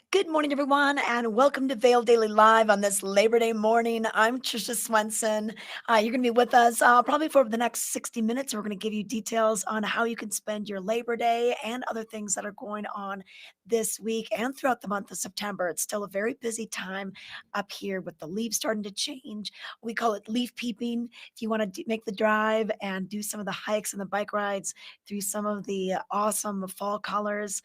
Good morning, everyone, and welcome to Vail Daily Live on this Labor Day morning. I'm Trisha Swenson. You're going to be with us probably for the next 60 minutes. We're going to give you details on how you can spend your Labor Day and other things that are going on this week and throughout the month of September. It's still a very busy time up here with the leaves starting to change. We call it leaf peeping. If you want to make the drive and do some of the hikes and the bike rides through some of the awesome fall colors,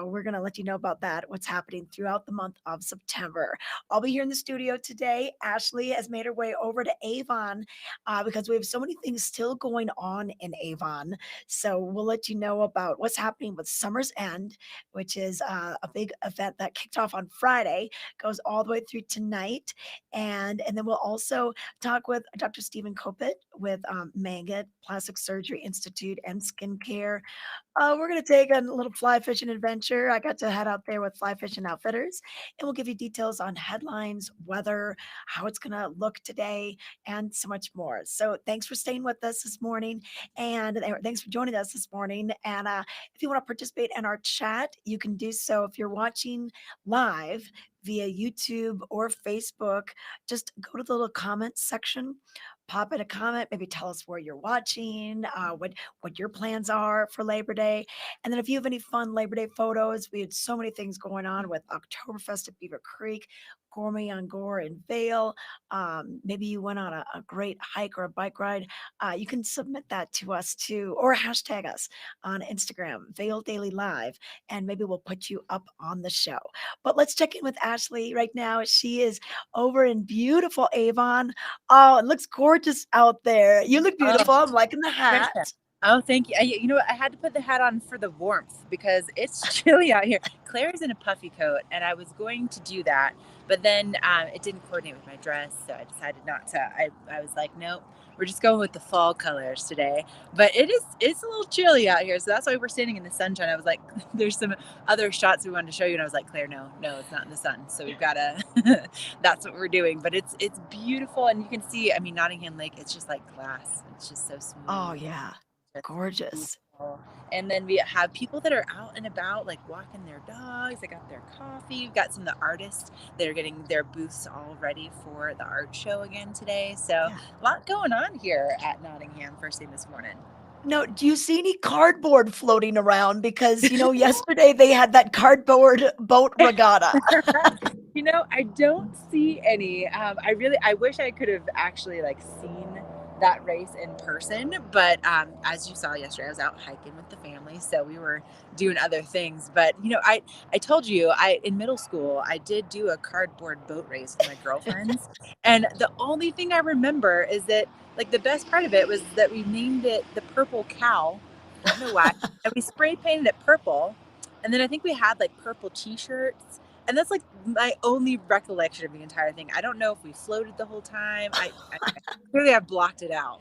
we're going to let you know about that, what's happening throughout the month of September. I'll be here in the studio today. Ashley has made her way over to Avon because we have so many things still going on in Avon. So we'll let you know about what's happening with Summer's End, which is a big event that kicked off on Friday, goes all the way through tonight. And then we'll also talk with Dr. Stephen Kopit with Maggot Plastic Surgery Institute and Skincare. We're going to take a little fly fishing adventure. I got to head out there with Fly Fishing Outfitters, and we'll give you details on headlines, weather, how it's going to look today, and so much more. So thanks for staying with us this morning, and thanks for joining us this morning. And if you want to participate in our chat, you can do so if you're watching live via YouTube or Facebook. Just go to the little comments section, pop in a comment, maybe tell us where you're watching, what your plans are for Labor Day. And then if you have any fun Labor Day photos, we had so many things going on with Oktoberfest at Beaver Creek, Gourmet on Gore in Vale. Maybe you went on a great hike or a bike ride. You can submit that to us too, or hashtag us on Instagram, Vale Daily Live, and maybe we'll put you up on the show. But let's check in with Ashley right now. She is over in beautiful Avon. Oh, it looks gorgeous out there. You look beautiful. Oh, I'm liking the hat. Trisha. Oh, thank you. You know what? I had to put the hat on for the warmth because it's chilly out here. Claire's in a puffy coat, and I was going to do that, but then it didn't coordinate with my dress, so I decided not to. I was like, nope, we're just going with the fall colors today. But it's a little chilly out here, so that's why we're standing in the sunshine. I was like, there's some other shots we wanted to show you, and I was like, Claire, no, it's not in the sun, so we've got to. That's what we're doing. But it's beautiful, and you can see. I mean, Nottingham Lake. It's just like glass. It's just so Oh, smooth. yeah. Just Gorgeous. beautiful. And then we have people that are out and about, like walking their dogs. They got their coffee. We've got some of the artists that are getting their booths all ready for the art show again today. So Yeah. a lot going on here at Nottingham first thing this morning. No, do you see any cardboard floating around? Because, yesterday they had that cardboard boat regatta. I don't see any. I wish I could have actually like seen that race in person, but as you saw yesterday, I was out hiking with the family, so we were doing other things. But I told you, I in middle school I did do a cardboard boat race with my girlfriends, and the only thing I remember is that like the best part of it was that we named it the Purple Cow. Don't know why, and we spray painted it purple, and then I think we had like purple T-shirts, and that's like my only recollection of the entire thing. I don't know if we floated the whole time. I clearly I've blocked it out.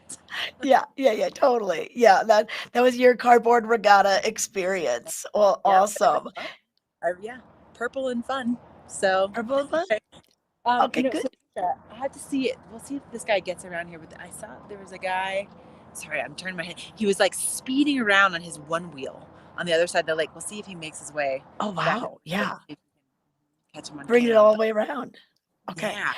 Yeah, yeah, yeah, totally. Yeah, that was your cardboard regatta experience. Well, Yeah, awesome. yeah, purple and fun. So, Purple fun? okay. Okay, So good. I have to see it. We'll see if this guy gets around here. But I saw there was a guy. Sorry, I'm turning my head. He was like speeding around on his one wheel on the other side of the lake. We'll see if he makes his way Oh, back. wow. Yeah. Catch him on Bring it camera. all the But way around. Okay. yeah.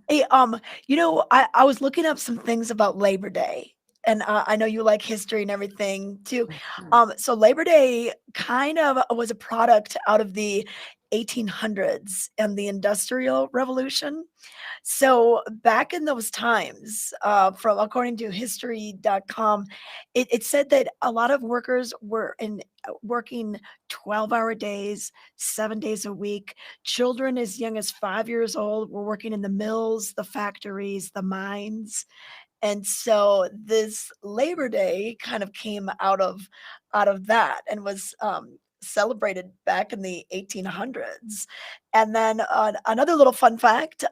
Hey, I was looking up some things about Labor Day, and I know you like history and everything too. So Labor Day kind of was a product out of the 1800s and the Industrial Revolution. So back in those times, from according to history.com, it said that a lot of workers were working 12-hour days, 7 days a week. Children as young as 5 years old were working in the mills, the factories, the mines. And so this Labor Day kind of came out of that and was celebrated back in the 1800s. And then another little fun fact: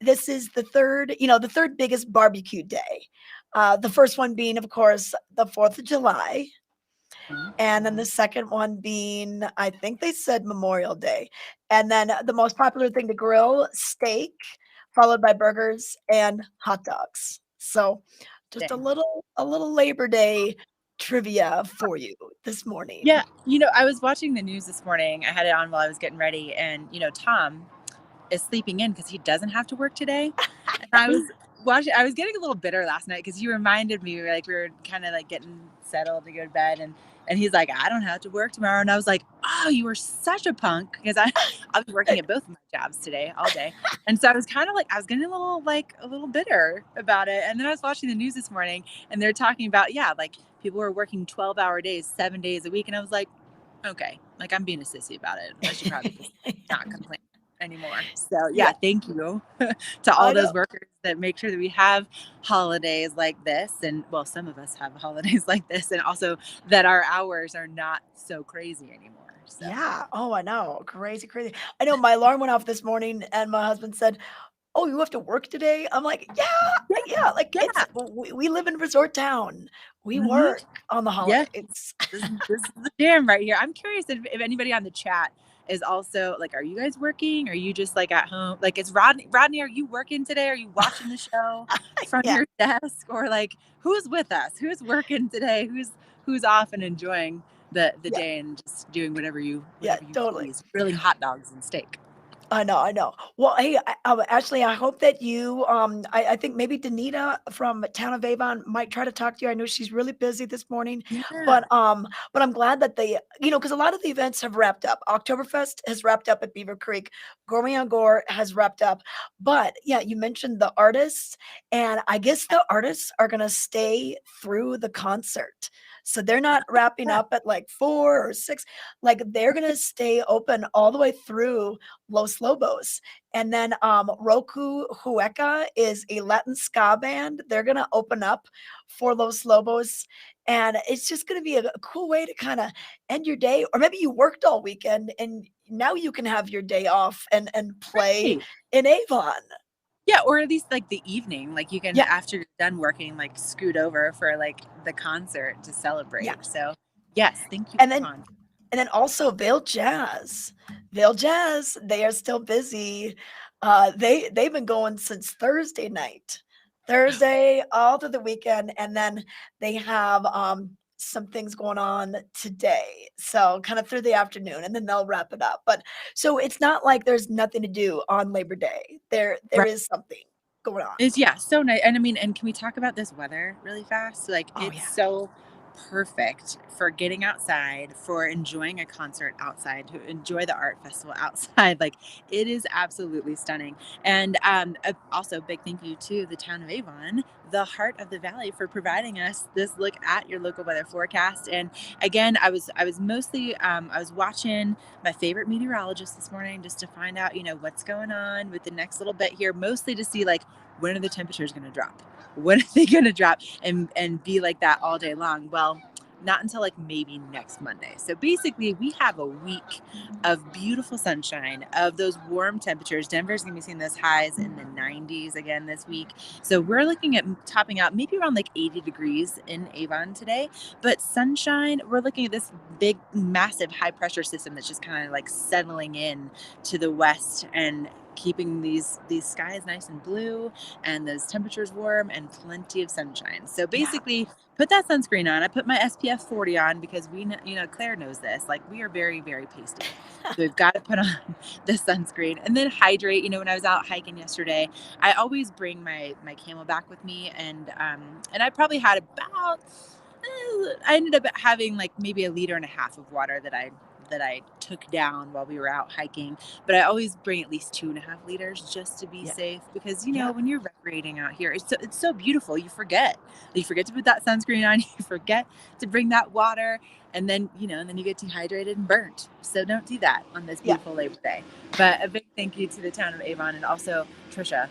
this is the third biggest barbecue day. The first one being, of course, the 4th of July, and then the second one being, I think they said Memorial Day. And then the most popular thing to grill, steak, followed by burgers and hot dogs. So just a Dang. little Labor Day trivia for you this morning. Yeah, I was watching the news this morning. I had it on while I was getting ready, and Tom is sleeping in because he doesn't have to work today. And I was getting a little bitter last night because he reminded me, like, we were kind of like getting settled to go to bed, and he's like, I don't have to work tomorrow. And I was like, oh, you were such a punk, because I'll be working at both of my jobs today all day. And so I was kind of like, I was getting a little bitter about it. And then I was watching the news this morning, and they're talking about, yeah, like people were working 12-hour days, 7 days a week. And I was like, okay, like I'm being a sissy about it. I should probably just not complain anymore. So Yeah, yeah, thank you to all I those know. workers that make sure that we have holidays like this. And well, some of us have holidays like this, and also that our hours are not so crazy anymore. So Yeah. Oh, I know. Crazy, crazy. I know my alarm went off this morning and my husband said, "Oh, you have to work today?" I'm like, "Yeah, yeah, yeah, like, it's yeah. we live in resort town. We Hmm. work on the Yeah. holidays." This is the jam right here. I'm curious if anybody on the chat is also like, are you guys working? Are you just like at home? Like, is Rodney, are you working today? Are you watching the show from Yeah, your desk? Or like, who's with us? Who's working today? Who's off and enjoying the yeah, day and just doing yeah, whatever you totally. please, grilling hot dogs and steak. I know, I know. Well, hey, Ashley, I hope that you, I think maybe Danita from Town of Avon might try to talk to you. I know she's really busy this morning, Yeah. but I'm glad that they, because a lot of the events have wrapped up. Oktoberfest has wrapped up at Beaver Creek. Gourmet on Gore has wrapped up. But yeah, you mentioned the artists, and I guess the artists are gonna stay through the concert. So they're not wrapping Yeah. up at like 4 or 6. Like they're gonna stay open all the way through Los Lobos. And then Roku Hueca is a Latin ska band. They're gonna open up for Los Lobos. And it's just gonna be a cool way to kind of end your day. Or maybe you worked all weekend and now you can have your day off and play Right. in Avon. Yeah, or at least like the evening, like you can, Yeah, after you're done working, like scoot over for like the concert to yeah. celebrate. So yes, thank you And for then con. And then also Vail Jazz. Vail Jazz, they are still busy. They've been going since Thursday night. Thursday all through the weekend, and then they have some things going on today. So kind of through the afternoon, and then they'll wrap it up. But so it's not like there's nothing to do on Labor Day. There Right. is something going on. Is yeah, so nice. And I mean, and can we talk about this weather really fast? Like Oh it's yeah. so perfect for getting outside, for enjoying a concert outside, to enjoy the art festival outside. Like it is absolutely stunning. And also big thank you to the town of Avon, the heart of the valley, for providing us this look at your local weather forecast. And again, I was mostly I was watching my favorite meteorologist this morning just to find out, what's going on with the next little bit here, mostly to see like when are the temperatures going to drop? When are they going to drop and be like that all day long? Well, not until like maybe next Monday. So basically, we have a week of beautiful sunshine, of those warm temperatures. Denver's going to be seeing those highs in the 90s again this week. So we're looking at topping out maybe around like 80 degrees in Avon today. But sunshine, we're looking at this big, massive high pressure system that's just kind of like settling in to the west and keeping these skies nice and blue and those temperatures warm and plenty of sunshine. So Yeah. basically, put that sunscreen on. I put my SPF 40 on because Claire knows this. Like we are very, very pasty. So we've got to put on the sunscreen and then hydrate. When I was out hiking yesterday, I always bring my Camelback with me, and I probably had about I ended up having like maybe a liter and a half of water that I took down while we were out hiking. But I always bring at least 2.5 liters just to be Yeah. safe, because Yeah. when you're recreating out here, it's so beautiful. You forget to put that sunscreen on. You forget to bring that water, and then you get dehydrated and burnt. So don't do that on this Yeah. beautiful Labor Day. But a big thank you to the town of Avon, and also Trisha.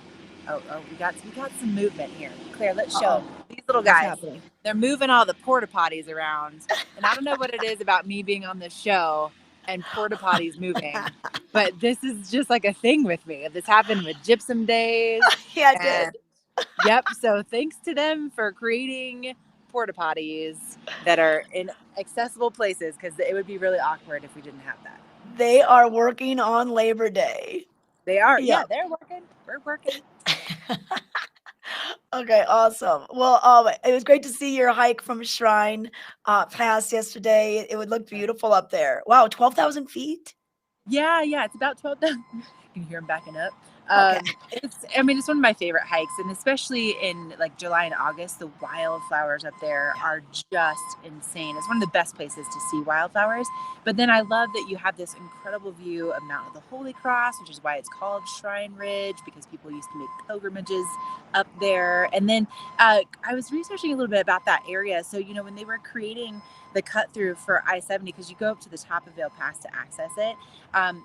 Oh, we got some movement here. Claire, let's show Uh-oh. them. These little What's guys. happening? They're moving all the porta potties around. And I don't know what it is about me being on this show and porta potties moving, but this is just like a thing with me. This happened with Gypsum Days. Yeah, I And did. yep. So thanks to them for creating porta potties that are in accessible places, because it would be really awkward if we didn't have that. They are working on Labor Day. They are. Yeah. Yeah, they're working. We're working. Okay, awesome. Well, it was great to see your hike from Shrine Pass yesterday. It would look beautiful up there. Wow, 12,000 feet? Yeah, yeah, it's about 12,000. You can hear them backing up. Okay. I mean, it's one of my favorite hikes, and especially in like July and August, the wildflowers up there Yeah. are just insane. It's one of the best places to see wildflowers. But then I love that you have this incredible view of Mount of the Holy Cross, which is why it's called Shrine Ridge, because people used to make pilgrimages up there. And then I was researching a little bit about that area. So, when they were creating the cut through for I-70, because you go up to the top of Vail Pass to access it,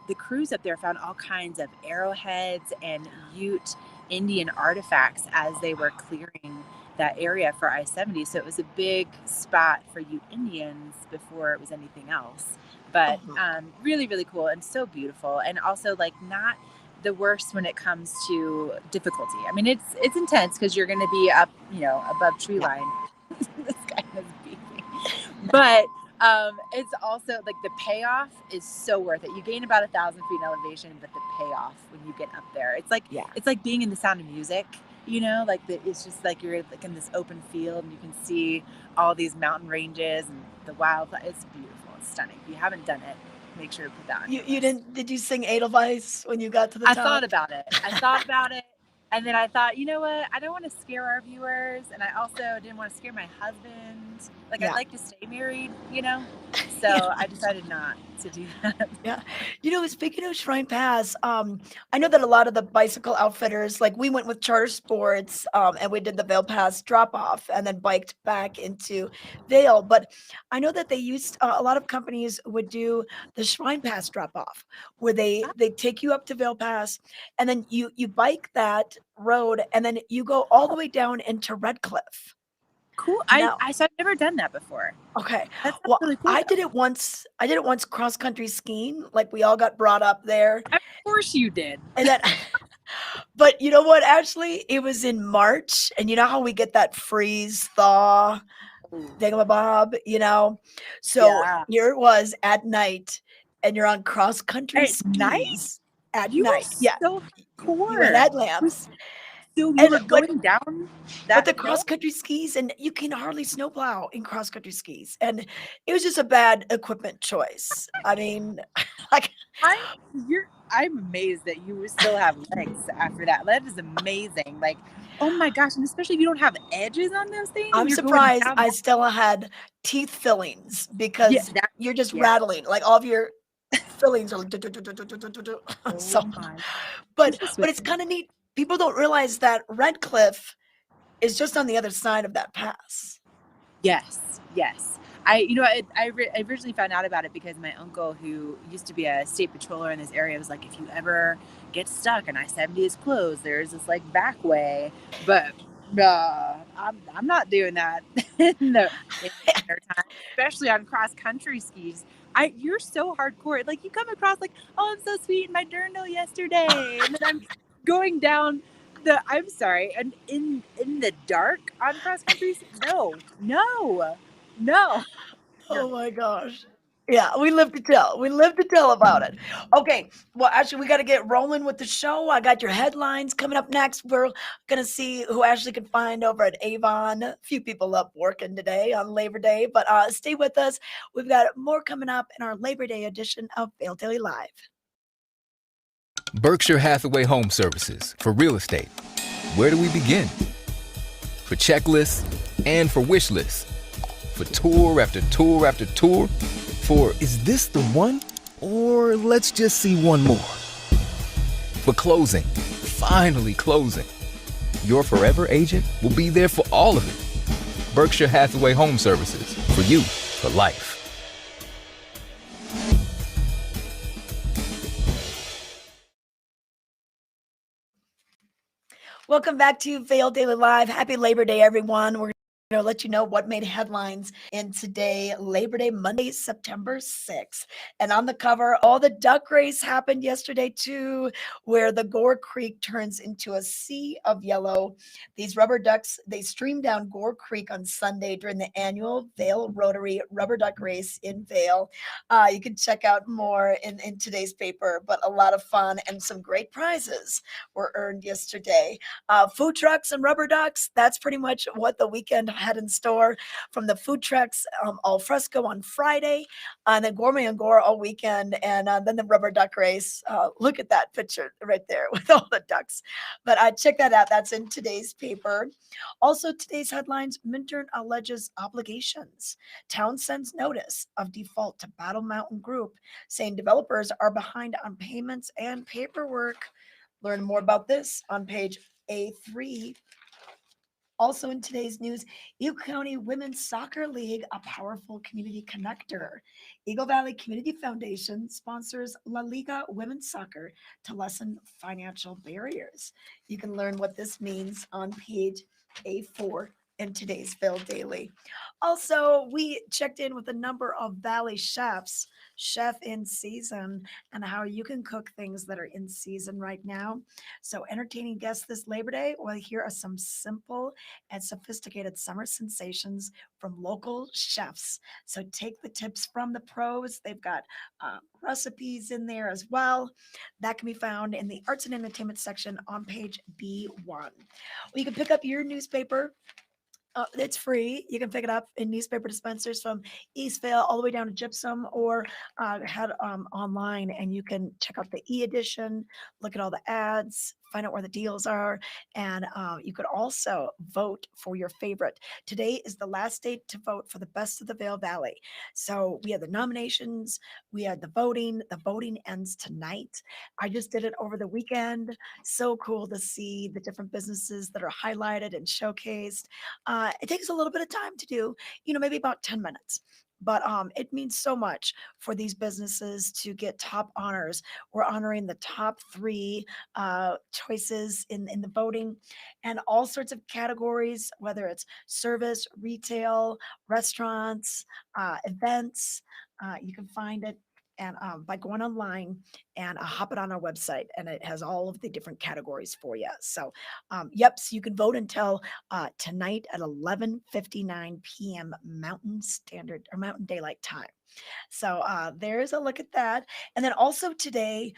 the crews up there found all kinds of arrowheads and Ute Indian artifacts as they were clearing that area for I-70. So it was a big spot for Ute Indians before it was anything else. But Oh, really, really cool and so beautiful. And also like not the worst when it comes to difficulty. I mean, it's intense because you're going to be up, above tree yeah. line. This guy was beeping. But it's also like the payoff is so worth it. You gain about 1,000 feet in elevation, but the payoff when you get up there, Yeah. it's like being in the Sound of Music. Like it's just like you're like in this open field and you can see all these mountain ranges and the wildlife. It's beautiful. It's stunning. If you haven't done it, make sure to put that on your You list. didn't did you sing Edelweiss when you got to the I top? thought about it. And then I thought, you know what? I don't want to scare our viewers. And I also didn't want to scare my husband. Like, I'd Yeah. like to stay married. So Yeah. I decided not to do that. Yeah. Speaking of Shrine Pass, I know that a lot of the bicycle outfitters, like we went with Charter Sports, and we did the Vail Pass drop off and then biked back into Vail. But I know that they used a lot of companies would do the Shrine Pass drop off, where they take you up to Vail Pass, and then you bike that road, and then you go all the Oh, way down into Red Cliff. cool. Now, So I've never done that before. okay. That sounds Well, really cool, I did though. it once. I did it once cross country skiing. Like we all got brought up there. Of course you did. And then but you know what, Ashley? It was in March, and you know how we get that freeze thaw Ooh, thingamabob? So yeah. here it was at night, and you're on cross country At night? skis at You were night. Yeah, so you had hardcore. headlamps. So you And were going down but that the hill? cross country skis, and you can hardly snowplow in cross country skis, and it was just a bad equipment choice. I mean, like I I'm amazed that you still have legs after that. That is amazing. Like, oh my gosh, and especially if you don't have edges on those things and I'm you're going surprised down I that. still had teeth fillings Yeah, because that you're just yeah. rattling, like, all of your fillings are like so Oh my. but Trisha it's Swift. kinda neat. People don't realize that Red Cliff is just on the other side of that pass. Yes, yes. I originally found out about it because my uncle, who used to be a state patroller in this area, was like, if you ever get stuck and I-70 is closed, there's this like back way. But I'm not doing that in the winter time, especially on cross country skis. You're so hardcore. Like you come across like, oh, I'm so sweet in my journal yesterday, and then I'm going down I'm sorry, and in the dark on cross country. No, no, no, no. Oh my gosh. Yeah, we live to tell. We live to tell about it. Okay, well, actually, we got to get rolling with the show. I got your headlines coming up next. We're gonna see who Ashley can find over at Avon. A few people up working today on Labor Day, but stay with us. We've got more coming up in our Labor Day edition of Vail Daily Live. Berkshire Hathaway Home Services for real estate. Where do we begin? For checklists and for wish lists. For tour after tour after tour. For is this the one? Or let's just see one more. For closing. Finally closing. Your forever agent will be there for all of it. Berkshire Hathaway Home Services. For you, for life. Welcome back to Vail Daily Live. Happy Labor Day, everyone. We're Let you know what made headlines in today, Labor Day, Monday, September 6th. And on the cover, all the duck race happened yesterday too, where the Gore Creek turns into a sea of yellow. These rubber ducks, they streamed down Gore Creek on Sunday during the annual Vail Rotary Rubber Duck Race in Vail. You can check out more in today's paper, but a lot of fun and some great prizes were earned yesterday. Food trucks and rubber ducks, that's pretty much what the weekend had in store. From the food trucks, al fresco on Friday, and then Gourmet and Gore all weekend, and then the rubber duck race. Look at that picture right there with all the ducks. But check that out. That's in today's paper. Also, today's headlines: Minturn alleges obligations. Town sends notice of default to Battle Mountain Group, saying developers are behind on payments and paperwork. Learn more about this on page A3. Also in today's news, Eagle County Women's Soccer League, a powerful community connector. Eagle Valley Community Foundation sponsors La Liga Women's Soccer to lessen financial barriers. You can learn what this means on page A4 in today's Vail Daily. Also, we checked in with a number of Valley chefs, chef in season, and how you can cook things that are in season right now. So, entertaining guests this Labor Day, well, here are some simple and sophisticated summer sensations from local chefs. So take the tips from the pros. They've got recipes in there as well. That can be found in the arts and entertainment section on page B1. Well, you can pick up your newspaper. It's free. You can pick it up in newspaper dispensers from Eastvale all the way down to Gypsum, or head online and you can check out the e-edition, look at all the ads, find out where the deals are, and you could also vote for your favorite. Today is the last day to vote for the best of the Vail Valley. So we had the nominations, we had the voting. The voting ends tonight. I just did it over the weekend. So cool to see the different businesses that are highlighted and showcased. It takes a little bit of time to do, maybe about 10 minutes. But it means so much for these businesses to get top honors. We're honoring the top three choices in the voting, and all sorts of categories, whether it's service, retail, restaurants, events. You can find it and by going online and hop it on our website, and it has all of the different categories for you. So, yep, so you can vote until tonight at 11:59 p.m. Mountain Standard or Mountain Daylight Time. So there's a look at that. And then also today,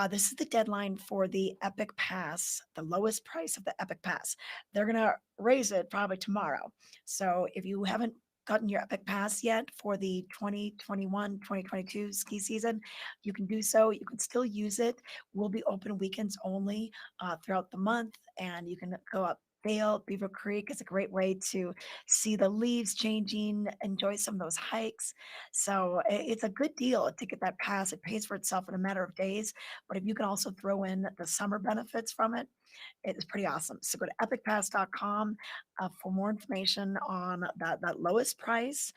this is the deadline for the Epic Pass, the lowest price of the Epic Pass. They're going to raise it probably tomorrow. So if you haven't gotten your Epic Pass yet for the 2021-2022 ski season, you can do so. You can still use it. We'll be open weekends only throughout the month, and you can go up Vail, Beaver Creek is a great way to see the leaves changing, enjoy some of those hikes. So it's a good deal to get that pass. It pays for itself in a matter of days. But if you can also throw in the summer benefits from it, it is pretty awesome. So go to epicpass.com for more information on that lowest price.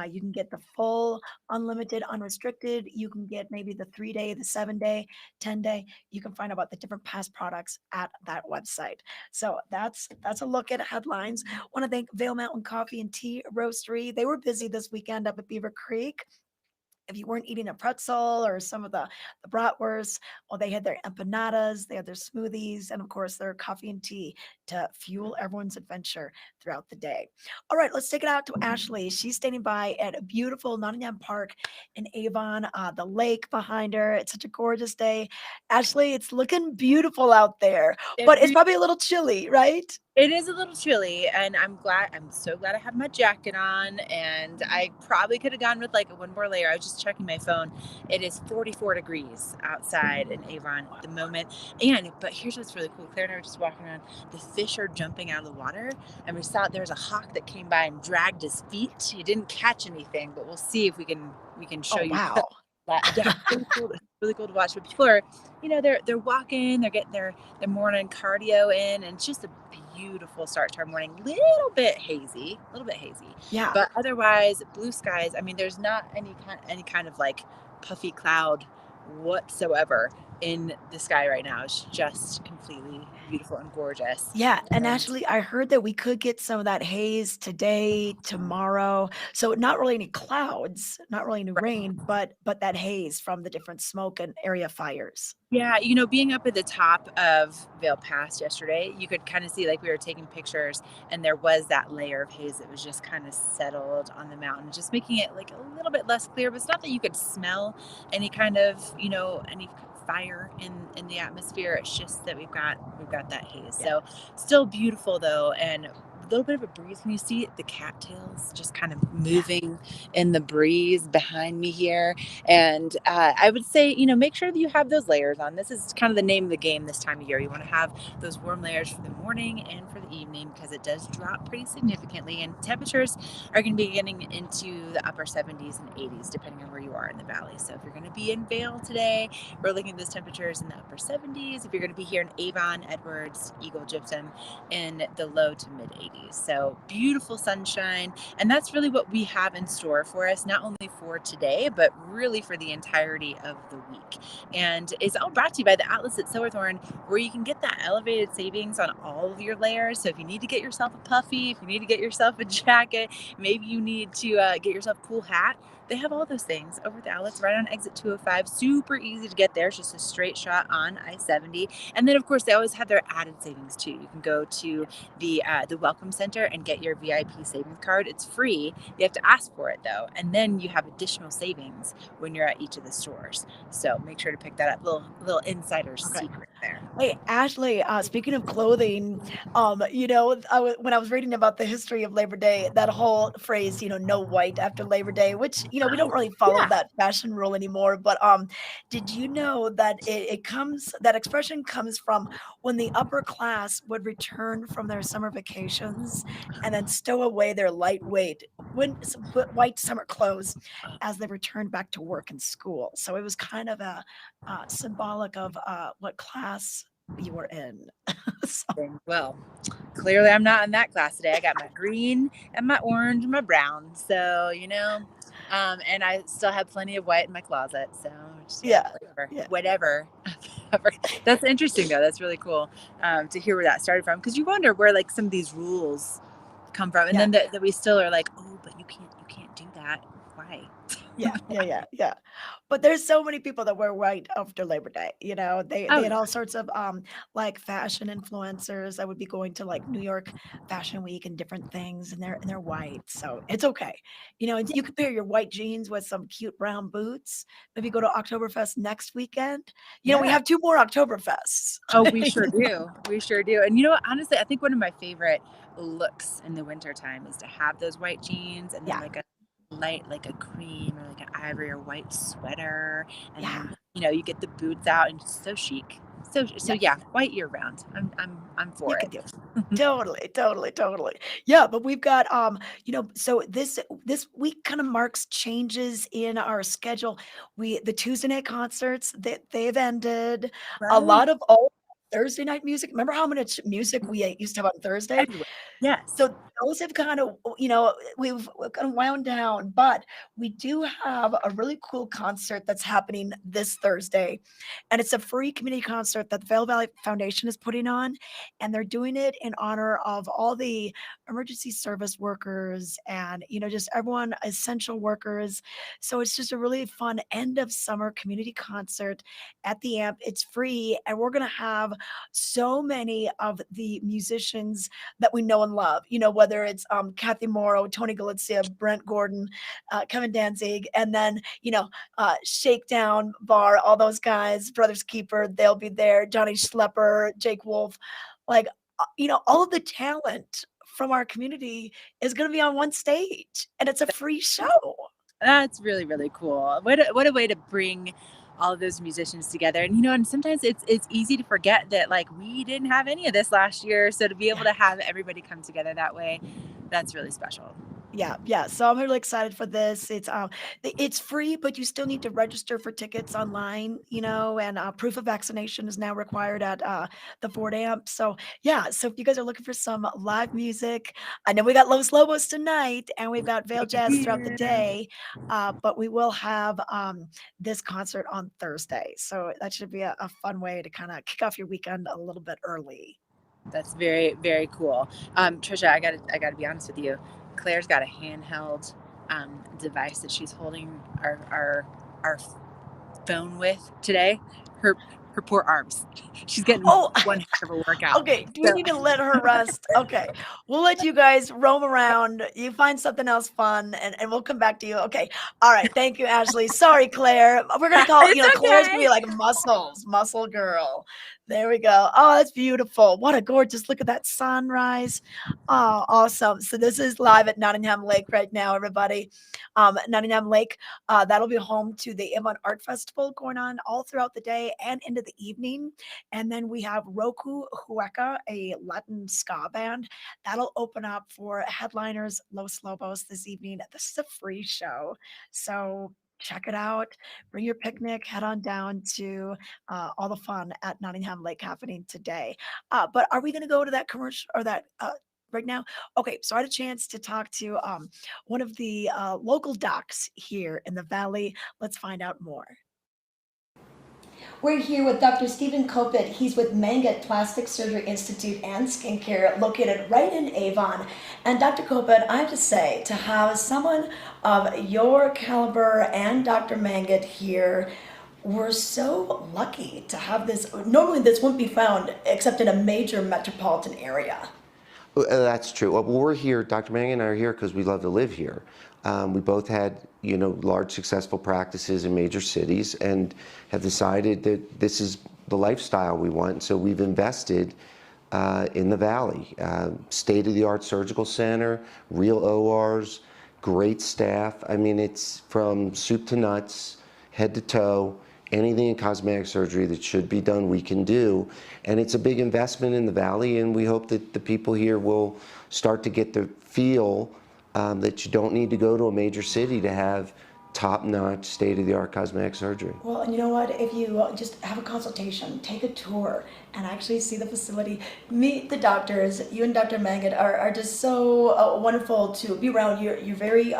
You can get the full, unlimited, unrestricted. You can get maybe the 3-day, the 7-day, 10-day. You can find out about the different pass products at that website. So that's a look at headlines. Want to thank Vail Mountain Coffee and Tea Roastery. They were busy this weekend up at Beaver Creek. If you weren't eating a pretzel or some of the bratwursts, well, they had their empanadas, they had their smoothies, and of course, their coffee and tea to fuel everyone's adventure throughout the day. All right, let's take it out to Ashley. She's standing by at a beautiful Nottingham Park in Avon, the lake behind her. It's such a gorgeous day. Ashley, it's looking beautiful out there, but it's probably a little chilly, right? It is a little chilly, and I'm so glad I have my jacket on, and I probably could have gone with like one more layer. I was just checking my phone. It is 44 degrees outside in Avon at the moment. But here's what's really cool. Claire and I were just walking around. The fish are jumping out of the water, and we saw there was a hawk that came by and dragged his feet. He didn't catch anything, but we'll see if we can show you. Wow. Yeah, really cool. It's really cool to watch. But people are, they're walking, they're getting their morning cardio in, and it's just a beautiful start to our morning. Little bit hazy. Yeah. But otherwise, blue skies. I mean, there's not any kind of like puffy cloud whatsoever. in the sky right now is just completely beautiful and gorgeous. Yeah, and And actually, I heard that we could get some of that haze today, tomorrow. So not really any clouds, not really any rain, but that haze from the different smoke and area fires. yeah, being up at the top of Vale Pass yesterday, you could kind of see, like, we were taking pictures, and there was that layer of haze that was just kind of settled on the mountain, just making it like a little bit less clear. But it's not that you could smell any kind of, any fire in the atmosphere. It's just that we've got that haze. Yeah. So still beautiful though, and a little bit of a breeze. Can you see the cattails just kind of Yeah. moving in the breeze behind me here? And I would say, make sure that you have those layers on. This is kind of the name of the game this time of year. You want to have those warm layers for the morning and for the evening, because it does drop pretty significantly. And temperatures are going to be getting into the upper 70s and 80s, depending on where you are in the valley. So if you're going to be in Vail today, we're looking at those temperatures in the upper 70s. If you're going to be here in Avon, Edwards, Eagle, Gypsum, in the low to mid 80s. So beautiful sunshine. And that's really what we have in store for us, not only for today, but really for the entirety of the week. And it's all brought to you by the outlets at Silverthorne, where you can get that elevated savings on all of your layers. So if you need to get yourself a puffy, if you need to get yourself a jacket, maybe you need to get yourself a cool hat, they have all those things over at the outlets right on exit 205. Super easy to get there. It's just a straight shot on I-70. And then, of course, they always have their added savings too. You can go to the Welcome Center and get your VIP savings card. It's free. You have to ask for it though, and then you have additional savings when you're at each of the stores. So make sure to pick that up. Little insider Okay. secret there. Hey, Ashley, speaking of clothing, when I was reading about the history of Labor Day, that whole phrase, no white after Labor Day, which, we don't Oh, really follow yeah. that fashion rule anymore. But did you know that that expression comes from when the upper class would return from their summer vacations and then stow away their lightweight white summer clothes as they returned back to work and school. So it was kind of a symbolic of what class you were in. So, Well, clearly I'm not in that class today. I got my green and my orange and my brown. So, and I still have plenty of white in my closet. So just, yeah, whatever. That's interesting though. That's really cool to hear where that started from. Because you wonder where like some of these rules come from. And yeah, then that we still are like, oh, but you can't do that. Why? yeah. But there's so many people that wear white after Labor Day. They Oh, had yeah. all sorts of like fashion influencers that would be going to like New York Fashion Week and different things, and they're white, so it's okay. And you can pair your white jeans with some cute brown boots. Maybe go to Oktoberfest next weekend. We Yeah. have 2 more Oktoberfests. Oh, we sure do. We sure do. And you know what? Honestly, I think one of my favorite looks in the wintertime is to have those white jeans and then Yeah, like a light, like a cream or like an ivory or white sweater. And yeah, then, you get the boots out and it's so chic. So yes. yeah, white year round. I'm You for could it. do it. Totally, totally, totally. Yeah, but we've got so this week kind of marks changes in our schedule. The Tuesday night concerts they've ended. A Right. lot of old Thursday night music. Remember how much music we used to have on Thursday? Everywhere. Yes. So those have kind of, we've kind of wound down, but we do have a really cool concert that's happening this Thursday. And it's a free community concert that the Vail Valley Foundation is putting on. And they're doing it in honor of all the emergency service workers and, just everyone, essential workers. So it's just a really fun end of summer community concert at the AMP. It's free. And we're going to have so many of the musicians that we know and love, whether it's Kathy Morrow, Tony Galizia, Brent Gordon, Kevin Danzig, and then, Shakedown Bar, all those guys, Brothers Keeper, they'll be there, Johnny Schlepper, Jake Wolf, like, all of the talent from our community is going to be on one stage and it's a free show. That's really, really cool. What a way to bring all of those musicians together. And sometimes it's easy to forget that like we didn't have any of this last year. So to be able to have everybody come together that way, that's really special. Yeah, yeah. So I'm really excited for this. It's free, but you still need to register for tickets online, and proof of vaccination is now required at the Ford Amp. So yeah, so if you guys are looking for some live music, I know we got Los Lobos tonight, and we've got Veil Jazz throughout the Here. day, but we will have this concert on Thursday. So that should be a fun way to kind of kick off your weekend a little bit early. That's very, very cool. Trisha, I gotta be honest with you. Claire's got a handheld device that she's holding our phone with today. Her poor arms. She's getting Oh, one heck of a workout. okay, do we So need to let her rest? Okay, we'll let you guys roam around. You find something else fun, and we'll come back to you. Okay, all right. Thank you, Ashley. Sorry, Claire. We're gonna call it's Claire's gonna be okay. like muscle girl. There we go. Oh, that's beautiful. What a gorgeous look at that sunrise. Oh, awesome. So this is live at Nottingham Lake right now, everybody. Nottingham Lake. That'll be home to the Avon Art Festival going on all throughout the day and into the evening. And then we have Roku Hueca, a Latin ska band. That'll open up for headliners Los Lobos this evening. This is a free show. So check it out. Bring your picnic. Head on down to all the fun at Nottingham Lake happening today. But are we going to go to that commercial or that? Right now? Okay, so I had a chance to talk to one of the local docs here in the Valley. Let's find out more. We're here with Dr. Stephen Kopit. He's with Mangat Plastic Surgery Institute and Skincare, located right in Avon. And Dr. Kopit, I have to say, to have someone of your caliber and Dr. Mangat here, we're so lucky to have this. Normally, this wouldn't be found except in a major metropolitan area. That's true. Well, we're here, Dr. Mangan and I are here because we love to live here. We both had, large successful practices in major cities and have decided that this is the lifestyle we want. So we've invested in the Valley. State-of-the-art surgical center, real ORs, great staff. I mean, it's from soup to nuts, head to toe. Anything in cosmetic surgery that should be done, we can do. And it's a big investment in the Valley, and we hope that the people here will start to get the feel that you don't need to go to a major city to have top-notch, state-of-the-art cosmetic surgery. Well, and you know what? If you just have a consultation, take a tour, and actually see the facility, meet the doctors. You and Dr. Mangat are just so wonderful to be around. You're very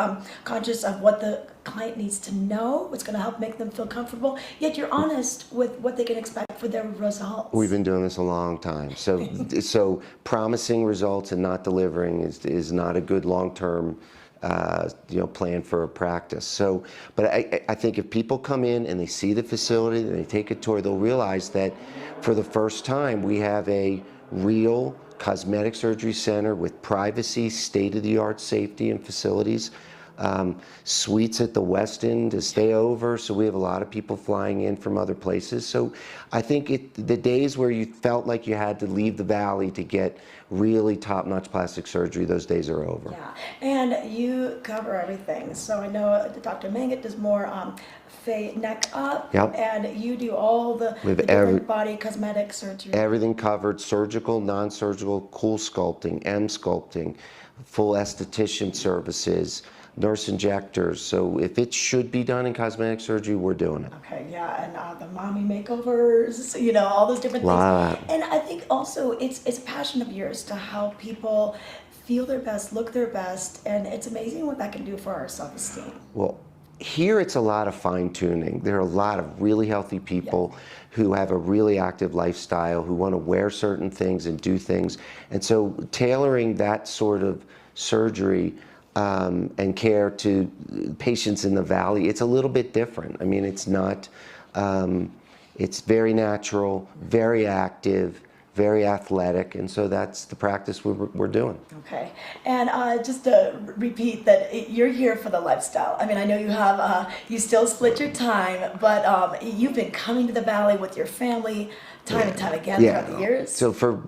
conscious of what the client needs to know, what's going to help make them feel comfortable, yet you're honest with what they can expect for their results. We've been doing this a long time. So promising results and not delivering is not a good long-term plan for a practice. So, but I think if people come in and they see the facility and they take a tour, they'll realize that for the first time we have a real cosmetic surgery center with privacy, state-of-the-art safety and facilities. Suites at the Westin to stay over, so we have a lot of people flying in from other places. So I think the days where you felt like you had to leave the Valley to get really top-notch plastic surgery, those days are over. Yeah, and you cover everything. So I know Dr. Mangat does more neck up, Yep. and you do all the We have different body cosmetic surgery. Everything covered: surgical, non-surgical, cool sculpting, M sculpting, full esthetician services, nurse injectors. So if it should be done in cosmetic surgery, we're doing it. Okay, yeah, and the mommy makeovers, all those different things. And I think also it's a passion of yours to help people feel their best, look their best, and it's amazing what that can do for our self-esteem. Well, here it's a lot of fine tuning. There are a lot of really healthy people who have a really active lifestyle, who want to wear certain things and do things. And so tailoring that sort of surgery and care to patients in the Valley, it's a little bit different. I mean, it's not, it's very natural, very active, very athletic, and so that's the practice we're doing. Okay, and just to repeat that you're here for the lifestyle. I mean, I know you have, you still split your time, but you've been coming to the Valley with your family time and time again throughout the years. So for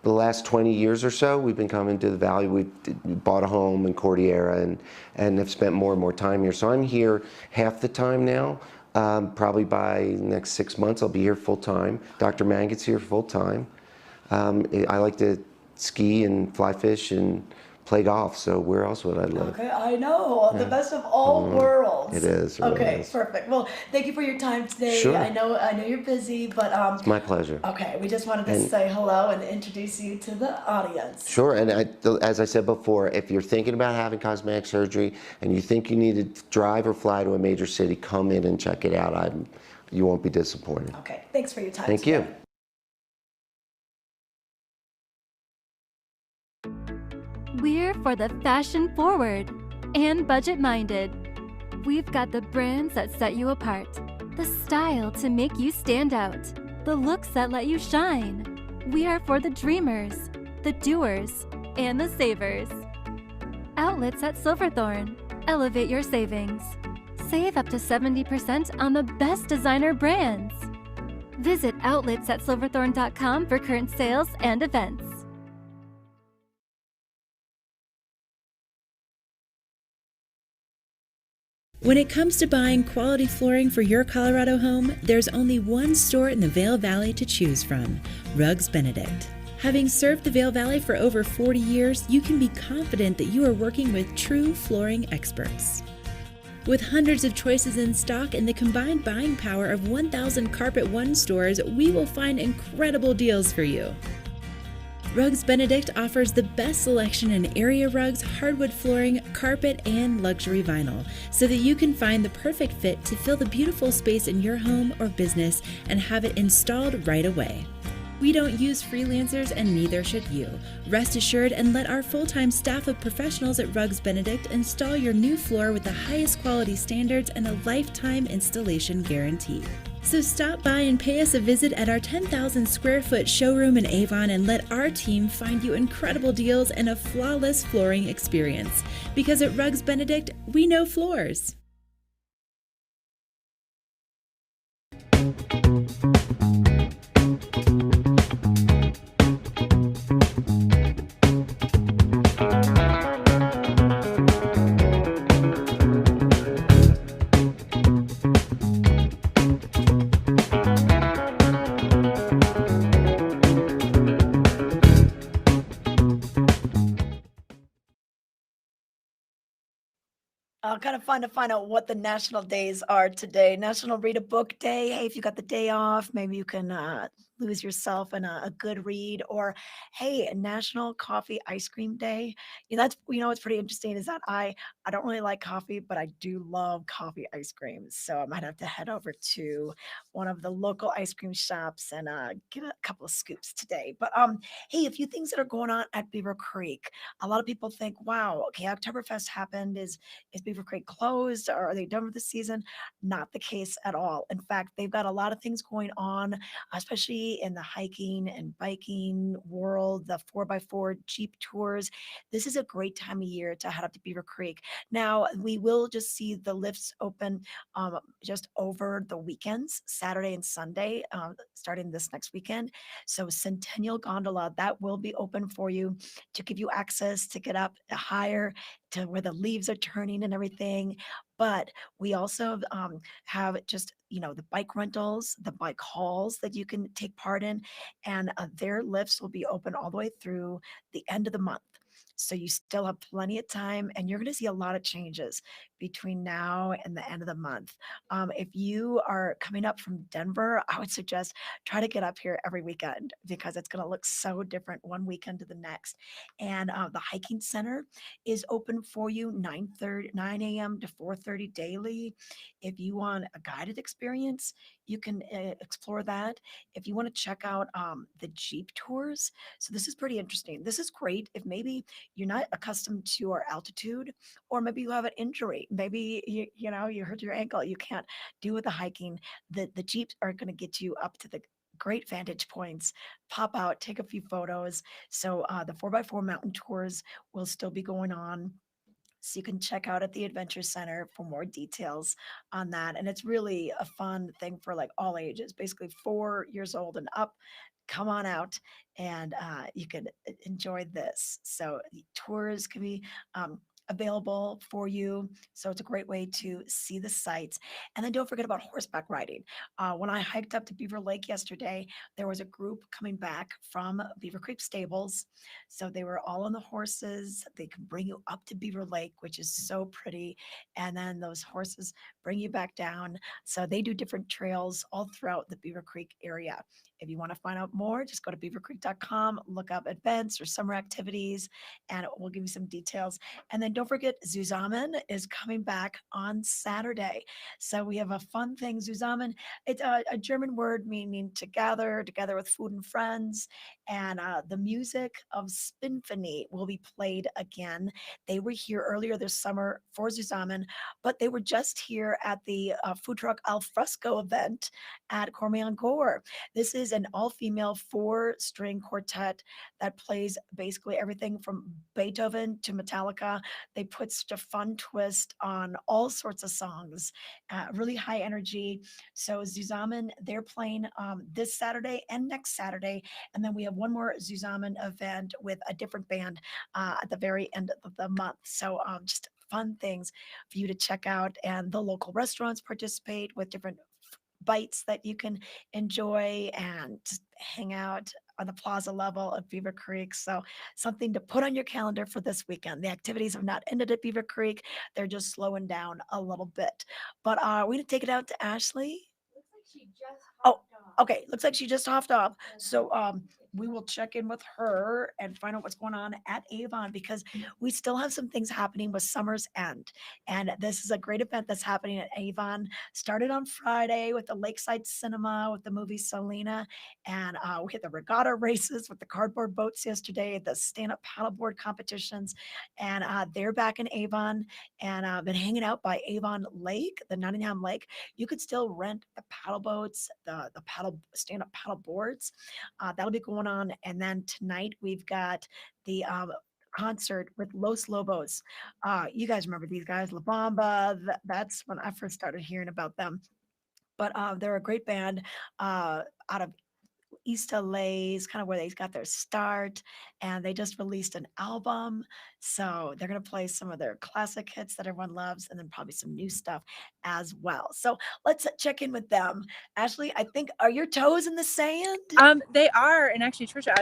the last 20 years or so, we've been coming to the Valley. We bought a home in Cordillera and have spent more and more time here. So I'm here half the time now. Probably by the next 6 months, I'll be here full time. Dr. Mangat's here full time. I like to ski and fly fish and play golf. So where else would I live? Okay, I know. The Yeah. best of all It worlds. is, it really Okay, is. perfect. Well, thank you for your time today. Sure. I know you're busy, but It's my pleasure. okay, we just wanted to And say hello and introduce you to the audience. sure, and as I said before, if you're thinking about having cosmetic surgery and you think you need to drive or fly to a major city, come in and check it out. You won't be disappointed. Okay, thanks for your time Thank today. you. We're for the fashion forward and budget minded. We've got the brands that set you apart, the style to make you stand out, the looks that let you shine. We are for the dreamers, the doers, and the savers. Outlets at Silverthorne. Elevate your savings. Save up to 70% on the best designer brands. Visit outlets@silverthorne.com for current sales and events. When it comes to buying quality flooring for your Colorado home, there's only one store in the Vail Valley to choose from, Rugs Benedict. Having served the Vail Valley for over 40 years, you can be confident that you are working with true flooring experts. With hundreds of choices in stock and the combined buying power of 1,000 Carpet One stores, we will find incredible deals for you. Rugs Benedict offers the best selection in area rugs, hardwood flooring, carpet, and luxury vinyl, so that you can find the perfect fit to fill the beautiful space in your home or business and have it installed right away. We don't use freelancers, and neither should you. Rest assured and let our full-time staff of professionals at Rugs Benedict install your new floor with the highest quality standards and a lifetime installation guarantee. So stop by and pay us a visit at our 10,000 square foot showroom in Avon and let our team find you incredible deals and a flawless flooring experience. Because at Rugs Benedict, we know floors. Kind of fun to find out what the national days are today. National Read a Book Day. Hey, if you got the day off, maybe you can lose yourself in a good read. Or, hey, National Coffee Ice Cream Day. What's pretty interesting is that I don't really like coffee, but I do love coffee ice cream. So I might have to head over to one of the local ice cream shops and get a couple of scoops today. But hey, a few things that are going on at Beaver Creek. A lot of people think, wow, okay, Oktoberfest happened. Is Beaver Creek closed or are they done with the season? Not the case at all. In fact, they've got a lot of things going on, especially in the hiking and biking world, the 4x4 Jeep tours. This is a great time of year to head up to Beaver Creek. Now, we will just see the lifts open just over the weekends, Saturday and Sunday, starting this next weekend. So, Centennial Gondola, that will be open for you to give you access to get up higher to where the leaves are turning and everything. But we also have just, the bike rentals, the bike hauls that you can take part in, and their lifts will be open all the way through the end of the month. So you still have plenty of time, and you're going to see a lot of changes between now and the end of the month. If you are coming up from Denver, I would suggest try to get up here every weekend because it's going to look so different one weekend to the next. And the hiking center is open for you 9 a.m. to 4:30 daily. If you want a guided experience, you can explore that. If you want to check out the Jeep tours, so this is pretty interesting. This is great if maybe you're not accustomed to our altitude, or maybe you have an injury. Maybe you hurt your ankle. You can't do with the hiking. The Jeeps are going to get you up to the great vantage points, pop out, take a few photos. So the 4x4 mountain tours will still be going on. So you can check out at the Adventure Center for more details on that. And it's really a fun thing for like all ages, basically 4 years old and up. Come on out and you can enjoy this. So the tours can be available for you. So it's a great way to see the sights. And then don't forget about horseback riding. When I hiked up to Beaver Lake yesterday, there was a group coming back from Beaver Creek Stables. So they were all on the horses. They can bring you up to Beaver Lake, which is so pretty. And then those horses bring you back down. So they do different trails all throughout the Beaver Creek area. If you want to find out more, just go to beavercreek.com, look up events or summer activities, and we'll give you some details. And then don't forget, Zusammen is coming back on Saturday. So we have a fun thing. Zusammen, it's a German word meaning together with food and friends. And the music of Spinfany will be played again. They were here earlier this summer for Zusammen, but they were just here at the food truck al fresco event at Gourmet on Gore. This is an all-female 4-string quartet that plays basically everything from Beethoven to Metallica. They put such a fun twist on all sorts of songs, really high energy. So Zusammen, they're playing this Saturday and next Saturday. And then we have one more Zusammen event with a different band at the very end of the month. So just fun things for you to check out. And the local restaurants participate with different bites that you can enjoy and just hang out on the plaza level of Beaver Creek. So something to put on your calendar for this weekend. The activities have not ended at Beaver Creek. They're just slowing down a little bit. But are we going to take it out to Ashley? Oh, okay. Looks like she just hopped off. So we will check in with her and find out what's going on at Avon, because we still have some things happening with Summer's End. And this is a great event that's happening at Avon. Started on Friday with the Lakeside Cinema with the movie Selena. And we had the regatta races with the cardboard boats yesterday, the stand-up paddleboard competitions. And they're back in Avon, and been hanging out by Avon Lake, the Nottingham Lake. You could still rent the paddle boats, the paddle stand-up paddle boards. That'll be going on. And then tonight we've got the concert with Los Lobos. You guys remember these guys, La Bamba. That's when I first started hearing about them. But they're a great band out of East LA is kind of where they got their start, and they just released an album. So they're going to play some of their classic hits that everyone loves, and then probably some new stuff as well. So let's check in with them. Ashley, I think, are your toes in the sand? They are, and actually, Trisha,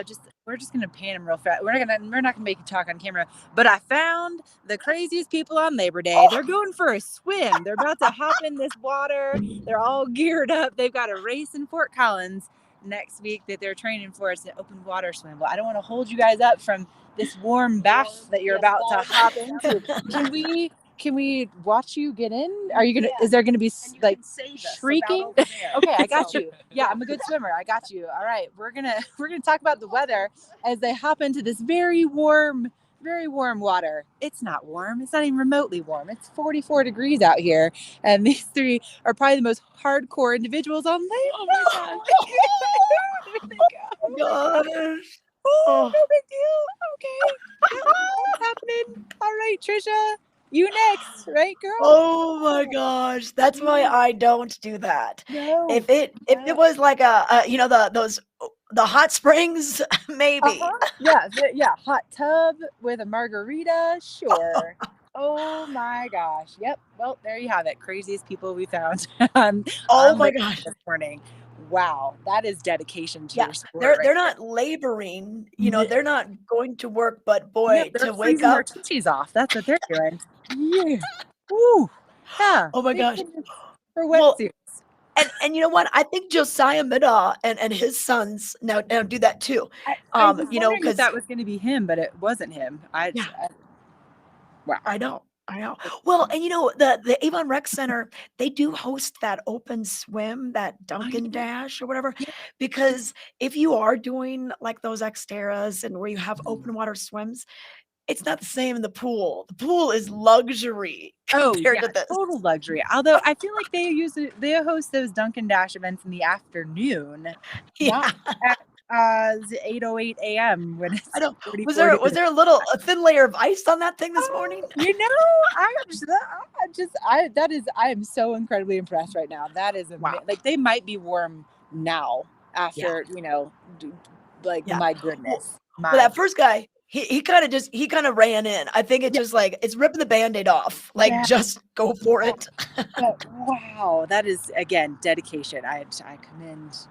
we're just gonna pan them real fast. We're not gonna make you talk on camera. But I found the craziest people on Labor Day. They're going for a swim. They're about to hop in this water. They're all geared up. They've got a race in Fort Collins next week that they're training for. It's an open water swim. Well, I don't want to hold you guys up from this warm bath that you're about to hop into. Can we watch you get in? Are you gonna? Yeah. Is there gonna be like shrieking? Okay, I got you. Yeah, I'm a good swimmer. I got you. All right, we're gonna talk about the weather as they hop into this very warm water. It's not warm. It's not even remotely warm. It's 44 degrees out here, and these three are probably the most hardcore individuals on land. Oh my gosh! Oh my gosh! Oh, no big deal. Okay, what's happening? All right, Trisha. You next, right, girl? Oh my gosh, that's why I don't do that. No. If it was like the hot springs, maybe. Yeah, hot tub with a margarita, sure. Oh my gosh. Yep. Well, there you have it. Craziest people we found. Oh my gosh. This morning. Wow, that is dedication to your sport. They're not laboring, they're not going to work, but boy, to wake up. Their tootsies off. That's what they're doing. Yeah. Woo. Yeah. Oh my gosh. For wetsuits. And you know what? I think Josiah Middaugh and his sons now do that too. I was wondering if that was going to be him, but it wasn't him. Wow. I know. Well, and the Avon Rec Center, they do host that open swim, that Dunkin' Dash or whatever, because if you are doing like those Xterras and where you have open water swims, it's not the same in the pool. The pool is luxury compared to this. Total luxury. Although I feel like they host those Dunkin' Dash events in the afternoon. Yeah. Not at 8:08 a.m. when it's I know. Was there a thin layer of ice on that thing this morning? I am so incredibly impressed right now. That is amazing. Wow. Like they might be warm now after, my goodness. Well, that first guy, He kind of ran in. I think it's Yeah, just like it's ripping the Band-Aid off. Like yeah. just go for it. But wow, that is again dedication. I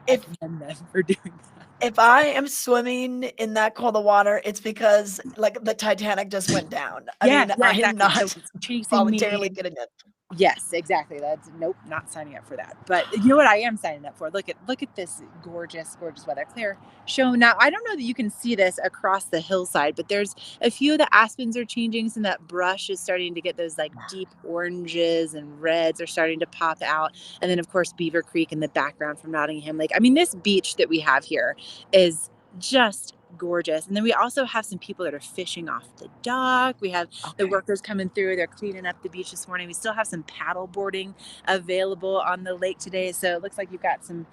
If commend them for doing that. if I am swimming in that cold of water, it's because like the Titanic just went down. I Yeah, mean, yeah, I am exactly. So not it's chasing me. voluntarily getting it. Yes, exactly. That's nope, not signing up for that. But you know what I am signing up for? Look at this gorgeous, gorgeous weather. Claire, show now. I don't know that you can see this across the hillside, but there's a few of the aspens are changing, and that brush is starting to get those like deep oranges and reds are starting to pop out. And then of course Beaver Creek in the background from Nottingham Lake. I mean, this beach that we have here is just gorgeous. And then we also have some people that are fishing off the dock. We have the Okay. workers coming through. They're cleaning up the beach this morning. We still have some paddle boarding available on the lake today. So it looks like you've got some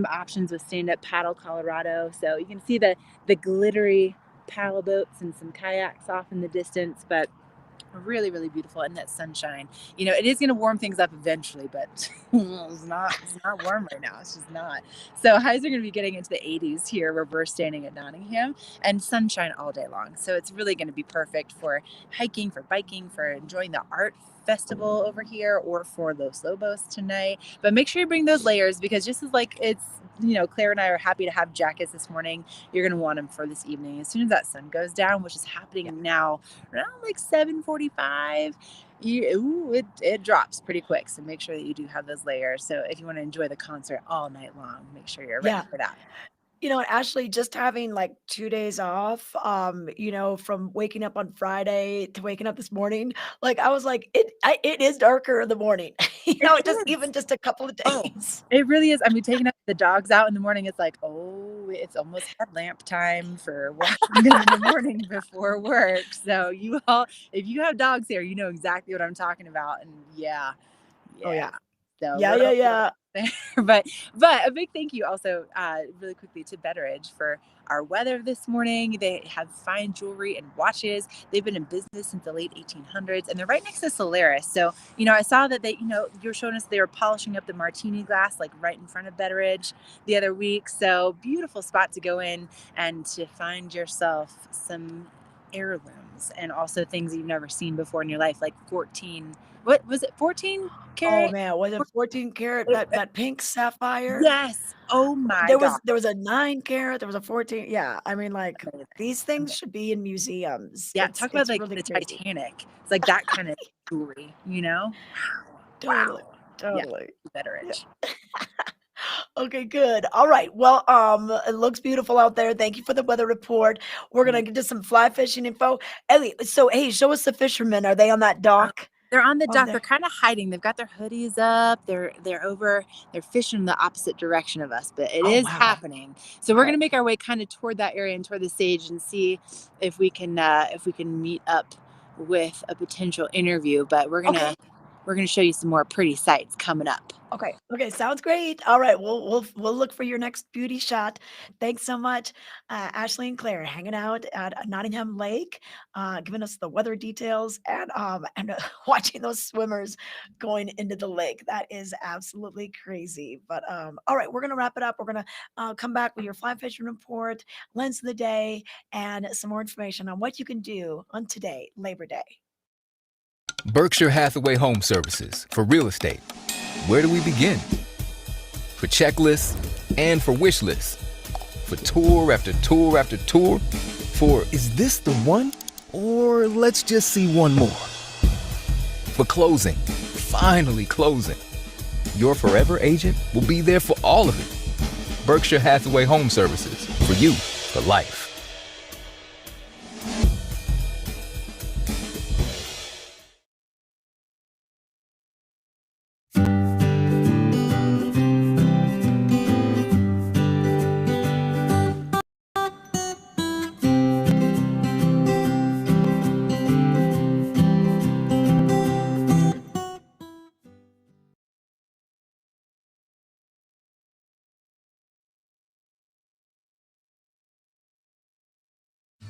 options with Stand Up Paddle Colorado. So you can see the glittery paddle boats and some kayaks off in the distance, but really, really beautiful. And that sunshine, it is going to warm things up eventually, but it's not warm right now. It's just not. So highs are going to be getting into the 80s here where we're standing at Nottingham, and sunshine all day long. So it's really going to be perfect for hiking, for biking, for enjoying the art festival over here, or for Los Lobos tonight. But make sure you bring those layers, because just as like it's, Claire and I are happy to have jackets this morning, you're going to want them for this evening. As soon as that sun goes down, which is happening now around like 7:45, it drops pretty quick. So make sure that you do have those layers. So if you want to enjoy the concert all night long, make sure you're ready Yeah. for that. And Ashley, just having like 2 days off, from waking up on Friday to waking up this morning, like I was like, it is darker in the morning, It just is. even just a couple of Oh, days. it really is. I mean, taking the dogs out in the morning, it's like, oh, it's almost headlamp time for walking them in the morning before work. So if you have dogs here, you know exactly what I'm talking about. And yeah, Oh yeah. yeah. So Yeah, we're yeah, over yeah. there. But a big thank you also, really quickly, to Betteridge for our weather this morning. They have fine jewelry and watches. They've been in business since the late 1800s, and they're right next to Solaris. So, I saw that you're showing us they were polishing up the martini glass, like right in front of Betteridge the other week. So beautiful spot to go in and to find yourself some heirlooms, and also things you've never seen before in your life, like 14 Oh carat? man, was it 14 karat, that pink sapphire? Yes. Oh my There God. was a 9 karat, there was a 14. Yeah, I mean, like Amazing. these things should be in museums. Yeah. It's Talk about it's like really the crazy. Titanic. It's like that kind of jewelry, Wow. Totally, Wow. Yeah. totally. Yeah. Betteridge. Okay, good. All right. Well, it looks beautiful out there. Thank you for the weather report. We're gonna get to some fly fishing info. Ellie, so hey, show us the fishermen. Are they on that Uh, dock They're on the over dock. They're there? kind of hiding. They've got their hoodies up. They're over. They're fishing the opposite direction of us, but it Oh is wow. happening. So we're Okay. gonna make our way kind of toward that area and toward the stage and see if we can meet up with a potential interview. But Okay. we're gonna show you some more pretty sights coming up. Okay. Okay. Sounds great. All right. We'll look for your next beauty shot. Thanks so much, Ashley and Claire, hanging out at Nottingham Lake, giving us the weather details and watching those swimmers going into the lake. That is absolutely crazy. But all right, we're gonna wrap it up. We're gonna come back with your fly fishing report, lens of the day, and some more information on what you can do on today, Labor Day. Berkshire Hathaway Home Services for real estate. Where do we begin? For checklists and for wish lists. For tour after tour after tour. For is this the one? Or let's just see one more. For closing. Finally closing. Your forever agent will be there for all of it. Berkshire Hathaway Home Services. For you, for life.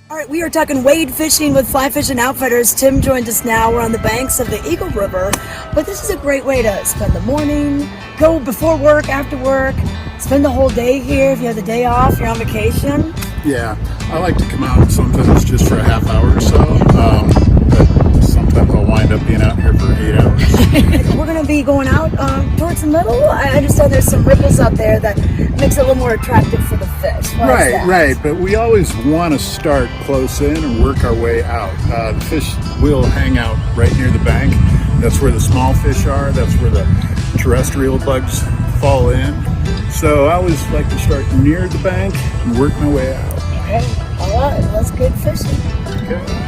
All right, we are talking wade fishing with Fly Fishing Outfitters. Tim joins us now. We're on the banks of the Eagle River, but this is a great way to spend the morning, go before work, after work, spend the whole day here. If you have the day off, you're on vacation. Yeah, I like to come out sometimes just for a half hour or so, but sometimes I'll wind up being out here for 8 hours. We're going to be going out towards the middle. I understand there's some ripples out there that makes it a little more attractive for the fish. Why is that? Right, but we always want to start close in and work our way out. The fish will hang out right near the bank. That's where the small fish are. That's where the terrestrial bugs fall in. So I always like to start near the bank and work my way out. Okay, all right, let's get fishing. Okay.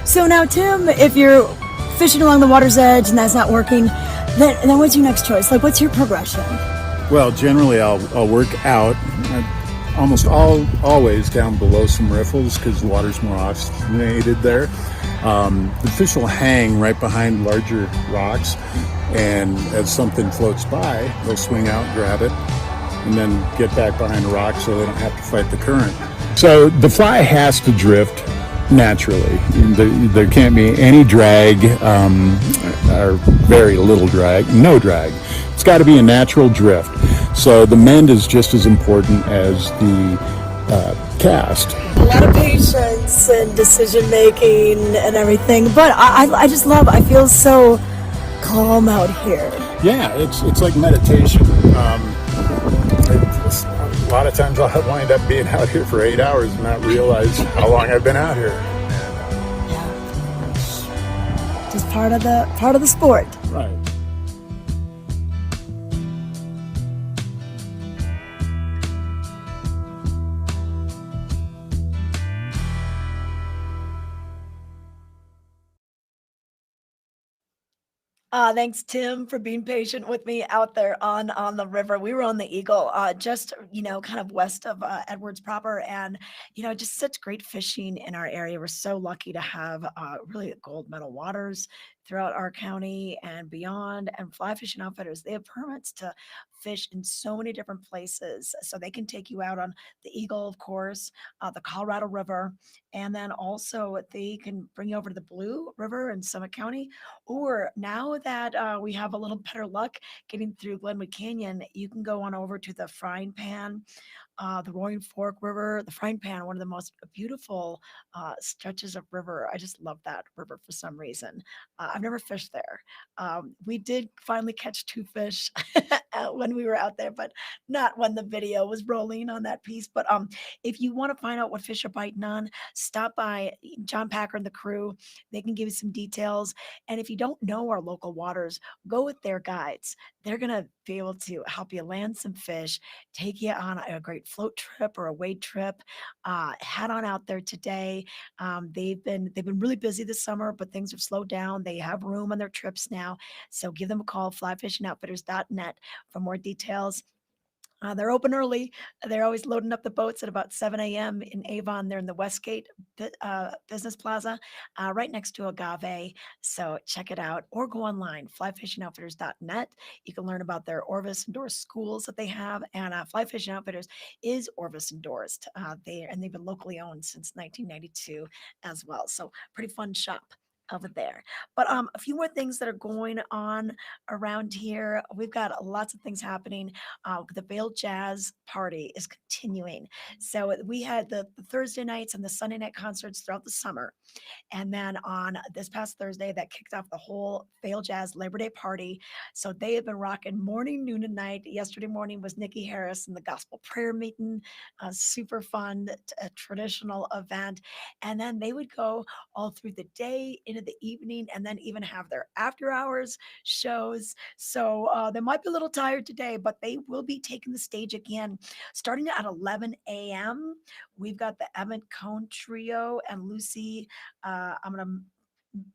So now, Tim, if you're fishing along the water's edge and that's not working, then what's your next choice? Like, what's your progression? Well, generally I'll work out, always down below some riffles because the water's more oxygenated there. The fish will hang right behind larger rocks, and as something floats by, they'll swing out, grab it, and then get back behind a rock so they don't have to fight the current. So the fly has to drift naturally. There can't be any drag, or very little drag, no drag. It's got to be a natural drift. So the mend is just as important as the cast. A lot of patience and decision making and everything, but I just love, I feel so calm out here. Yeah, it's like meditation. A lot of times I'll wind up being out here for 8 hours and not realize how long I've been out here. Yeah, just part of the sport. Right. Thanks, Tim, for being patient with me out there on the river. We were on the Eagle, just kind of west of Edwards proper, and just such great fishing in our area. We're so lucky to have really gold medal waters throughout our county and beyond. And fly fishing outfitters, they have permits to fish in so many different places, so they can take you out on the Eagle, of course, the Colorado River, and then also they can bring you over to the Blue River in Summit County. Or now that we have a little better luck getting through Glenwood Canyon, you can go on over to the Frying Pan, the Roaring Fork River, the Frying Pan, one of the most beautiful stretches of river. I just love that river for some reason. I've never fished there. We did finally catch two fish when we were out there, but not when the video was rolling on that piece. But if you want to find out what fish are biting on, stop by John Packer and the crew. They can give you some details. And if you don't know our local waters, go with their guides. They're going to be able to help you land some fish, take you on a great float trip or a wade trip. Head on out there today. They've been really busy this summer, but things have slowed down. They have room on their trips now, so give them a call, flyfishingoutfitters.net, for more details. They're open early. They're always loading up the boats at about 7 a.m. in Avon. They're in the Westgate Business Plaza, right next to Agave. So check it out or go online, flyfishingoutfitters.net. You can learn about their Orvis endorsed schools that they have. And Fly Fishing Outfitters is Orvis endorsed. They've been locally owned since 1992 as well. So pretty fun shop. over there. But a few more things that are going on around here. We've got lots of things happening. The Vail Jazz Party is continuing. So we had the Thursday nights and the Sunday night concerts throughout the summer. And then on this past Thursday, that kicked off the whole Fail Jazz Labor Day party. So they have been rocking morning, noon, and night. Yesterday morning was Nikki Harris and the gospel prayer meeting, a super fun, a traditional event. And then they would go all through the day into the evening and then even have their after hours shows. So they might be a little tired today, but they will be taking the stage again starting at 11 a.m. We've got the Evan Cohn Trio and Lucy I'm gonna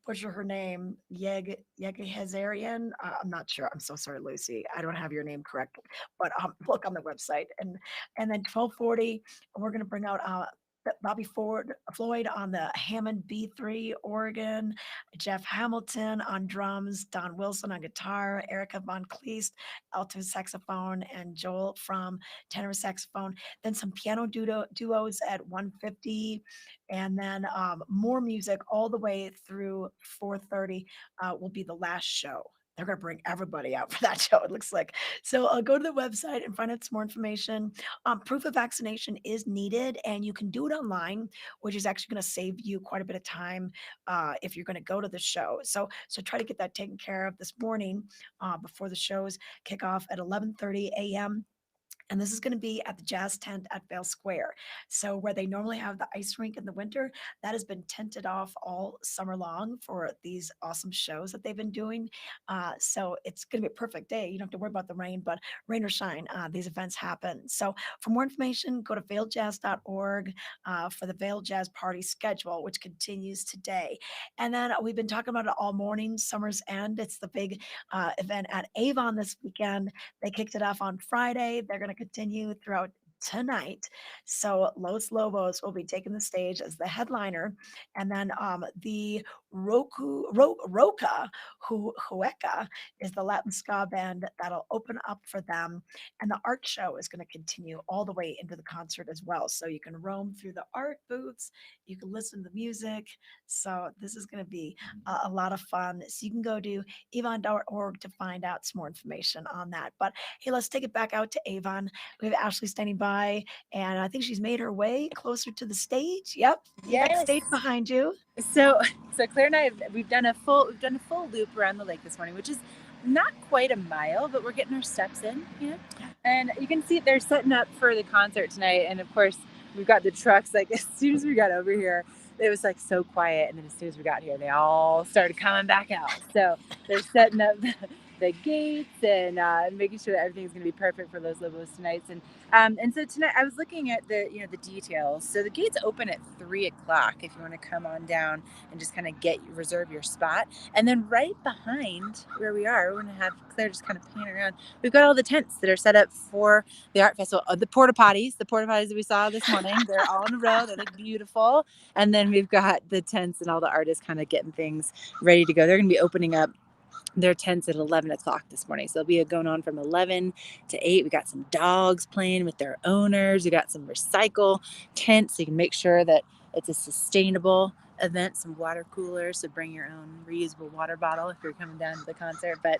butcher her name, Yegehazarian. I'm not sure. I'm so sorry, Lucy. I don't have your name correct, but look on the website. And then 12:40, we're gonna bring out Bobby Floyd on the Hammond B3 organ, Jeff Hamilton on drums, Don Wilson on guitar, Erica Von Kleist alto saxophone, and Joel from tenor saxophone. Then some piano duos at 150, and then more music all the way through 4:30 will be the last show. They're going to bring everybody out for that show, it looks like. So go to the website and find out some more information. Proof of vaccination is needed, and you can do it online, which is actually going to save you quite a bit of time if you're going to go to the show. So try to get that taken care of this morning before the shows kick off at 11:30 a.m. And this is going to be at the Jazz Tent at Vale Square. So where they normally have the ice rink in the winter, that has been tented off all summer long for these awesome shows that they've been doing. So it's going to be a perfect day. You don't have to worry about the rain, but rain or shine, these events happen. So for more information, go to vailjazz.org for the Vale Jazz Party schedule, which continues today. And then we've been talking about it all morning, Summer's End. It's the big event at Avon this weekend. They kicked it off on Friday. They're going to continue throughout tonight. So Los Lobos will be taking the stage as the headliner. And then the Roca Hueca is the Latin ska band that'll open up for them. And the art show is going to continue all the way into the concert as well. So you can roam through the art booths, you can listen to the music. So this is going to be a lot of fun. So you can go to avon.org to find out some more information on that. But hey, let's take it back out to Avon. We have Ashley standing by, and I think she's made her way closer to the stage. Yep, you got the stage behind you. So Claire and I we've done a full loop around the lake this morning, which is not quite a mile, but we're getting our steps in, you know. And you can see they're setting up for the concert tonight, and of course we've got the trucks. Like as soon as we got over here, it was like so quiet, and then as soon as we got here, they all started coming back out. So they're setting up the gates and making sure that everything's going to be perfect for Los Lobos tonight. And so tonight I was looking at the details. So the gates open at 3:00 if you want to come on down and just kind of reserve your spot. And then right behind where we are, we're going to have Claire just kind of pan around. We've got all the tents that are set up for the art festival. The porta potties that we saw this morning, they're all in a row. They look beautiful. And then we've got the tents and all the artists kind of getting things ready to go. They're going to be opening up their tents at 11:00 this morning. So they'll be going on from 11 to 8. We got some dogs playing with their owners. We got some recycle tents. So you can make sure that it's a sustainable event, some water coolers. So bring your own reusable water bottle if you're coming down to the concert. But,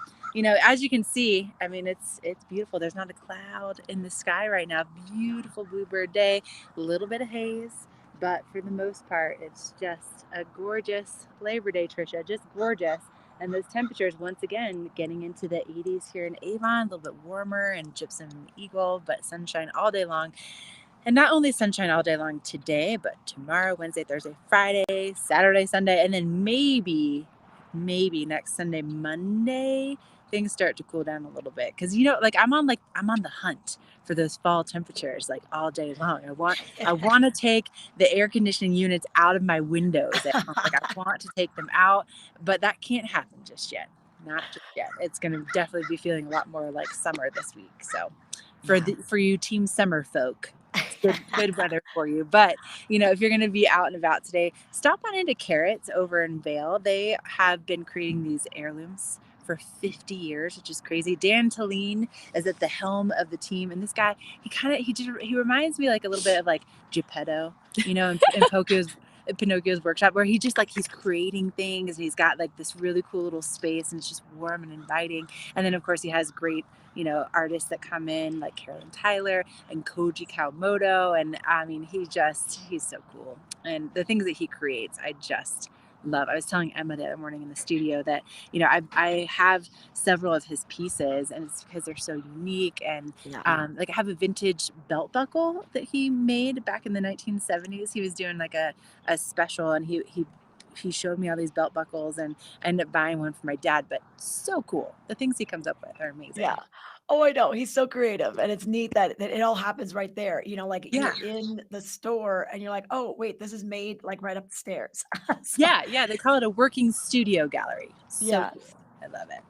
as you can see, I mean, it's beautiful. There's not a cloud in the sky right now. Beautiful bluebird day, a little bit of haze. But for the most part, it's just a gorgeous Labor Day, Trisha, just gorgeous. And those temperatures, once again, getting into the 80s here in Avon, a little bit warmer and Gypsum Eagle, but sunshine all day long. And not only sunshine all day long today, but tomorrow, Wednesday, Thursday, Friday, Saturday, Sunday, and then maybe next Sunday, Monday, things start to cool down a little bit. Because, I'm on the hunt for those fall temperatures all day long. I want to take the air conditioning units out of my windows. I want to take them out, but that can't happen just yet. Not just yet. It's going to definitely be feeling a lot more like summer this week. So for you team summer folk, good weather for you. But, if you're going to be out and about today, stop on into Carrots over in Vale. They have been creating these heirlooms for 50 years, which is crazy. Dan Talene is at the helm of the team. And this guy, he reminds me a little bit of Geppetto, in Pinocchio's workshop, where he just like he's creating things and he's got like this really cool little space and it's just warm and inviting. And then of course he has great, artists that come in like Carolyn Tyler and Koji Kawamoto. And I mean, he's so cool. And the things that he creates, I just love. I was telling Emma the other morning in the studio that, I have several of his pieces and it's because they're so unique. And Yeah. like I have a vintage belt buckle that he made back in the 1970s. He was doing like a special and he showed me all these belt buckles and I ended up buying one for my dad, but so cool. The things he comes up with are amazing. Yeah. Oh, I know. He's so creative, and it's neat that it all happens right there. Like Yeah. you're in the store and you're like, "Oh, wait, this is made like right up the stairs." So, Yeah. They call it a working studio gallery. So yeah. cool. I love it.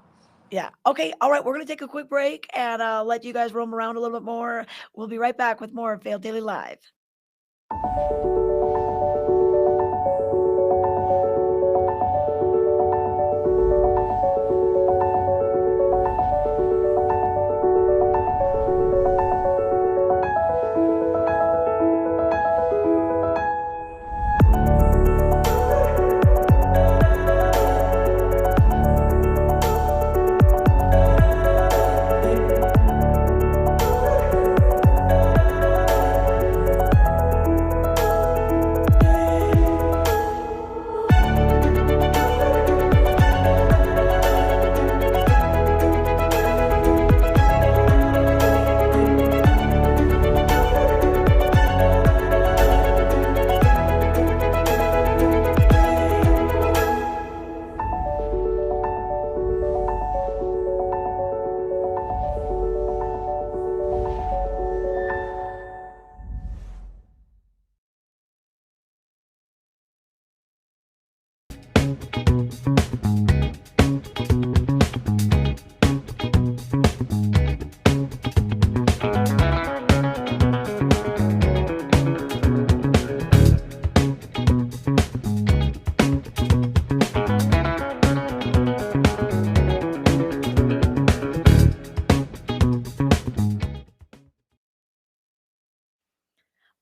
Yeah. Okay. All right. We're going to take a quick break and let you guys roam around a little bit more. We'll be right back with more of Vale Daily Live.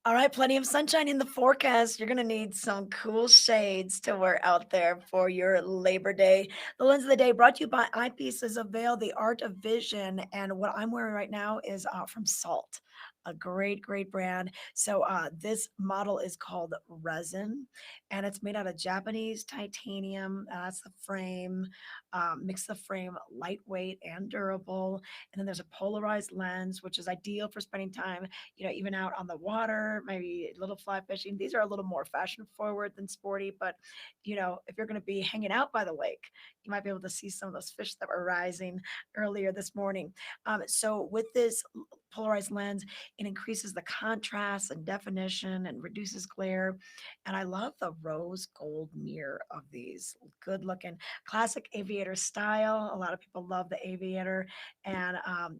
All right, plenty of sunshine in the forecast. You're going to need some cool shades to wear out there for your Labor Day. The lens of the day brought to you by Eyepieces of Veil, the art of vision. And what I'm wearing right now is from Salt, a great, great brand. So this model is called Resin, and it's made out of Japanese titanium. That's the frame. Makes the frame lightweight and durable. And then there's a polarized lens, which is ideal for spending time even out on the water, maybe a little fly fishing. These are a little more fashion forward than sporty, but if you're going to be hanging out by the lake, you might be able to see some of those fish that were rising earlier this morning. So with this polarized lens, it increases the contrast and definition and reduces glare. And I love the rose gold mirror of these. Good looking, classic aviator style. A lot of people love the aviator, and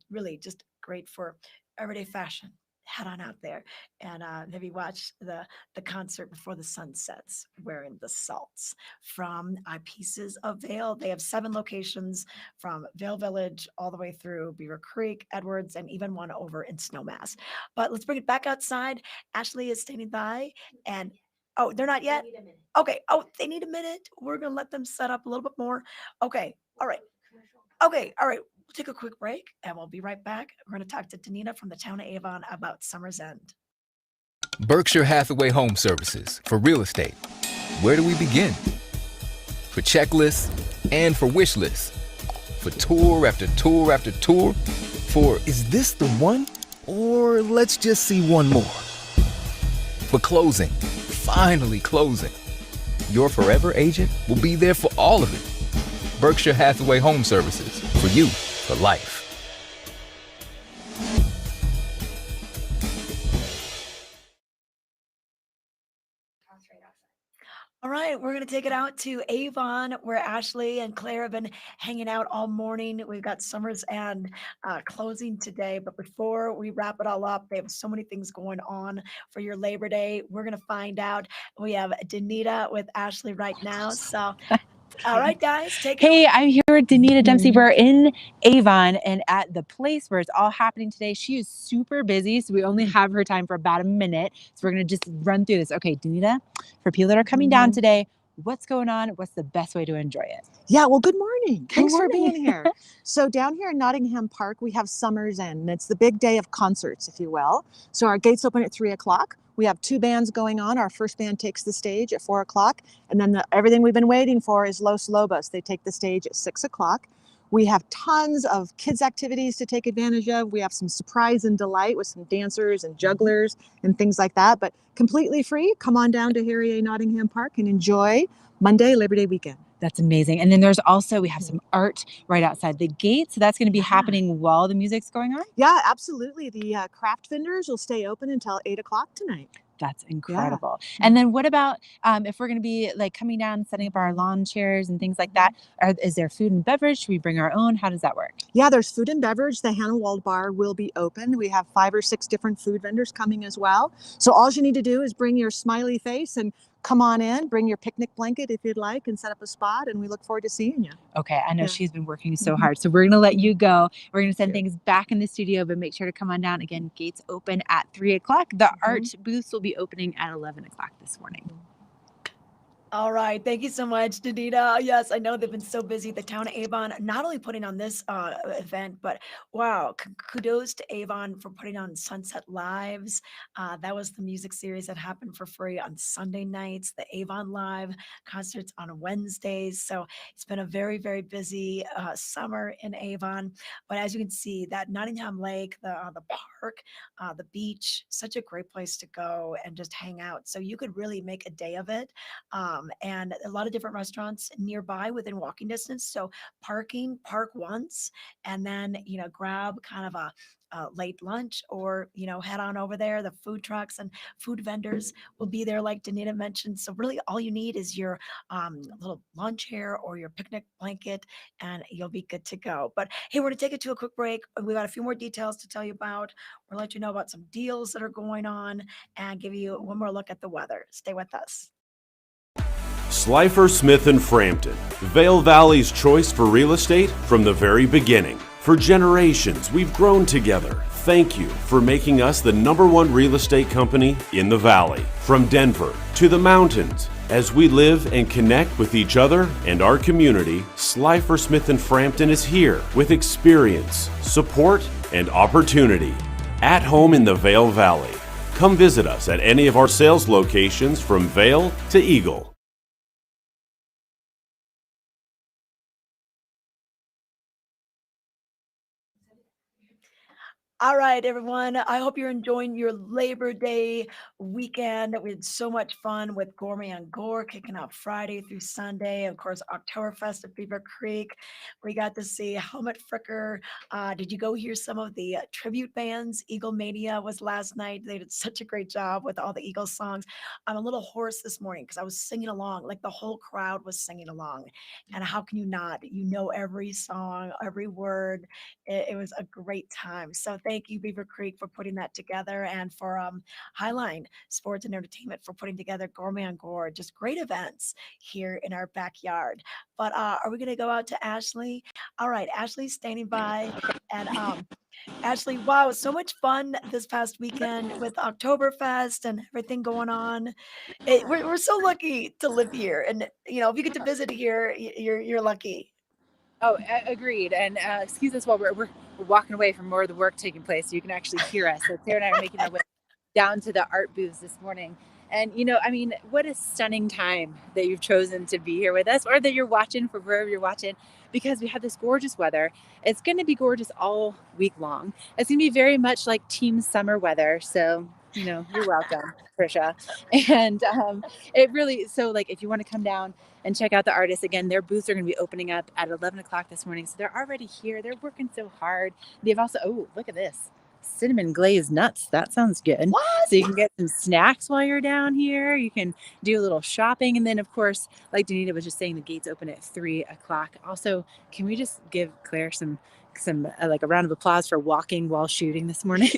really just great for everyday fashion. Head on out there and maybe watch the concert before the sun sets wearing the salts from Pieces of Vale. They have 7 locations from Vale Village all the way through Beaver Creek, Edwards, and even one over in Snowmass. But let's bring it back outside. Ashley is standing by, and oh, they're not yet. Okay. Oh, they need a minute. We're gonna let them set up a little bit more. Okay. All right. Okay. All right. We'll take a quick break and we'll be right back. We're going to talk to Danita from the town of Avon about Summer's End. Berkshire Hathaway Home Services for real estate. Where do we begin? For checklists and for wish lists. For tour after tour after tour. For is this the one? Or let's just see one more. For closing. Finally closing. Your forever agent will be there for all of it. Berkshire Hathaway Home Services. For you, for life. All right, we're going to take it out to Avon, where Ashley and Claire have been hanging out all morning. We've got Summer's End closing today. But before we wrap it all up, they have so many things going on for your Labor Day. We're going to find out. We have Danita with Ashley right now. So All right, guys, take it Hey, I'm here with Danita Dempsey. We're in Avon and at the place where it's all happening today. She is super busy, so we only have her time for about a minute. So we're going to just run through this. Okay, Danita, for people that are coming down today, what's going on? What's the best way to enjoy it? Yeah, well, good morning. Thanks for morning. being here. So down here in Nottingham Park, we have Summer's End, and it's the big day of concerts, if you will. So our gates open at 3 o'clock. We have 2 bands going on. Our first band takes the stage at 4 o'clock, and then everything we've been waiting for is Los Lobos. They take the stage at 6 o'clock. We have tons of kids' activities to take advantage of. We have some surprise and delight with some dancers and jugglers and things like that, but completely free. Come on down to Harry A. Nottingham Park and enjoy Monday, Labor Day weekend. That's amazing. And then there's also, we have some art right outside the gate. So that's going to be happening while the music's going on? Yeah, absolutely. The craft vendors will stay open until 8 o'clock tonight. That's incredible. And then what about if we're going to be like coming down, setting up our lawn chairs and things like that? Is there food and beverage? Should we bring our own? How does that work? Yeah, there's food and beverage. The Hannah Wald Bar will be open. We have 5 or 6 different food vendors coming as well. So all you need to do is bring your smiley face and come on in, bring your picnic blanket if you'd like, and set up a spot, and we look forward to seeing you. Okay, I know she's been working so hard. So we're going to let you go. We're going to send things back in the studio, but make sure to come on down. Again, gates open at 3 o'clock. The art booths will be opening at 11 o'clock this morning. All right. Thank you so much, Danita. Yes, I know they've been so busy. The town of Avon, not only putting on this event, but wow, kudos to Avon for putting on Sunset Lives. That was the music series that happened for free on Sunday nights, the Avon Live concerts on Wednesdays. So it's been a very, very busy summer in Avon. But as you can see, that Nottingham Lake, the park, the beach, such a great place to go and just hang out. So you could really make a day of it. And a lot of different restaurants nearby within walking distance. So park once, and then, grab kind of a late lunch, or head on over there. The food trucks and food vendors will be there, like Danita mentioned. So really all you need is your little lawn chair or your picnic blanket, and you'll be good to go. But hey, we're going to take it to a quick break. We got a few more details to tell you about. We'll let you know about some deals that are going on and give you one more look at the weather. Stay with us. Slifer Smith and Frampton, Vale Valley's choice for real estate from the very beginning. For generations, we've grown together. Thank you for making us the #1 real estate company in the Valley. From Denver to the mountains, as we live and connect with each other and our community, Slifer Smith and Frampton is here with experience, support, and opportunity. At home in the Vale Valley. Come visit us at any of our sales locations from Vale to Eagle. All right, everyone. I hope you're enjoying your Labor Day weekend. We had so much fun with Gourmet and Gore kicking out Friday through Sunday. Of course, Oktoberfest at Beaver Creek. We got to see Helmut Fricker. Did you go hear some of the tribute bands? Eagle Mania was last night. They did such a great job with all the Eagles songs. I'm a little hoarse this morning because I was singing along, like the whole crowd was singing along. And how can you not? You know every song, every word. It was a great time. So thank you, Beaver Creek, for putting that together, and for Highline Sports and Entertainment for putting together Gourmet and Gore. Just great events here in our backyard. But are we going to go out to Ashley? All right, Ashley's standing by. And Ashley, wow, so much fun this past weekend with Oktoberfest and everything going on. We're so lucky to live here. And, if you get to visit here, you're lucky. Oh, agreed. And excuse us while we're walking away from more of the work taking place, so you can actually hear us. So Sarah and I are making our way down to the art booths this morning. And, what a stunning time that you've chosen to be here with us, or that you're watching from wherever you're watching, because we have this gorgeous weather. It's going to be gorgeous all week long. It's going to be very much like team summer weather. So, you're welcome, Trisha. And it really, so like, if you want to come down and check out the artists, again, their booths are going to be opening up at 11 o'clock this morning. So they're already here. They're working so hard. They've also, oh, look at this. Cinnamon glazed nuts. That sounds good. What? So you can get some snacks while you're down here. You can do a little shopping. And then, of course, like Danita was just saying, the gates open at 3 o'clock. Also, can we just give Claire some some like a round of applause for walking while shooting this morning.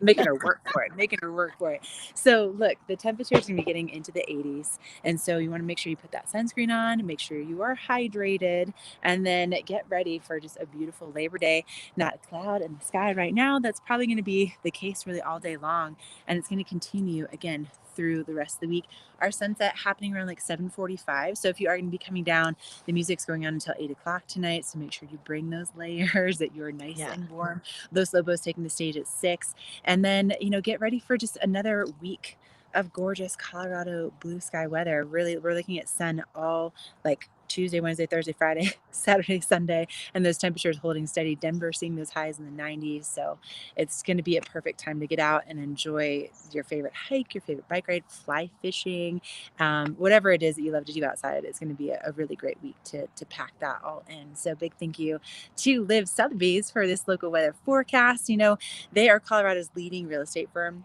making her work for it, making her work for it. So look, the temperature is going to be getting into the 80s. And so you want to make sure you put that sunscreen on, make sure you are hydrated, and then get ready for just a beautiful Labor Day. Not a cloud in the sky right now. That's probably going to be the case really all day long. And it's going to continue again through the rest of the week. Our sunset happening around like 7:45. So if you are going to be coming down, the music's going on until 8 o'clock tonight. So make sure you bring those layers, that you're nice Yeah. and warm. Los Lobos taking the stage at 6. And then, get ready for just another week of gorgeous Colorado blue sky weather. Really, we're looking at sun all like Tuesday, Wednesday, Thursday, Friday, Saturday, Sunday, and those temperatures holding steady. Denver seeing those highs in the 90s. So it's going to be a perfect time to get out and enjoy your favorite hike, your favorite bike ride, fly fishing, whatever it is that you love to do outside. It's going to be a really great week to pack that all in. So big thank you to Live Sotheby's for this local weather forecast. They are Colorado's leading real estate firm.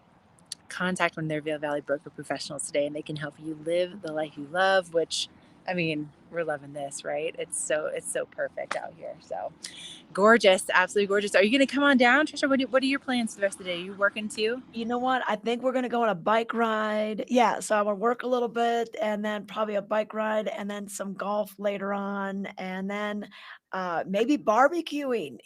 Contact one of their Vail Valley broker professionals today, and they can help you live the life you love, which, I mean, we're loving this, right? It's so perfect out here. So gorgeous, absolutely gorgeous. Are you going to come on down, Trisha? What are your plans for the rest of the day? Are you working too? You know what? I think we're gonna go on a bike ride. Yeah, so I'm gonna work a little bit and then probably a bike ride and then some golf later on and then maybe barbecuing,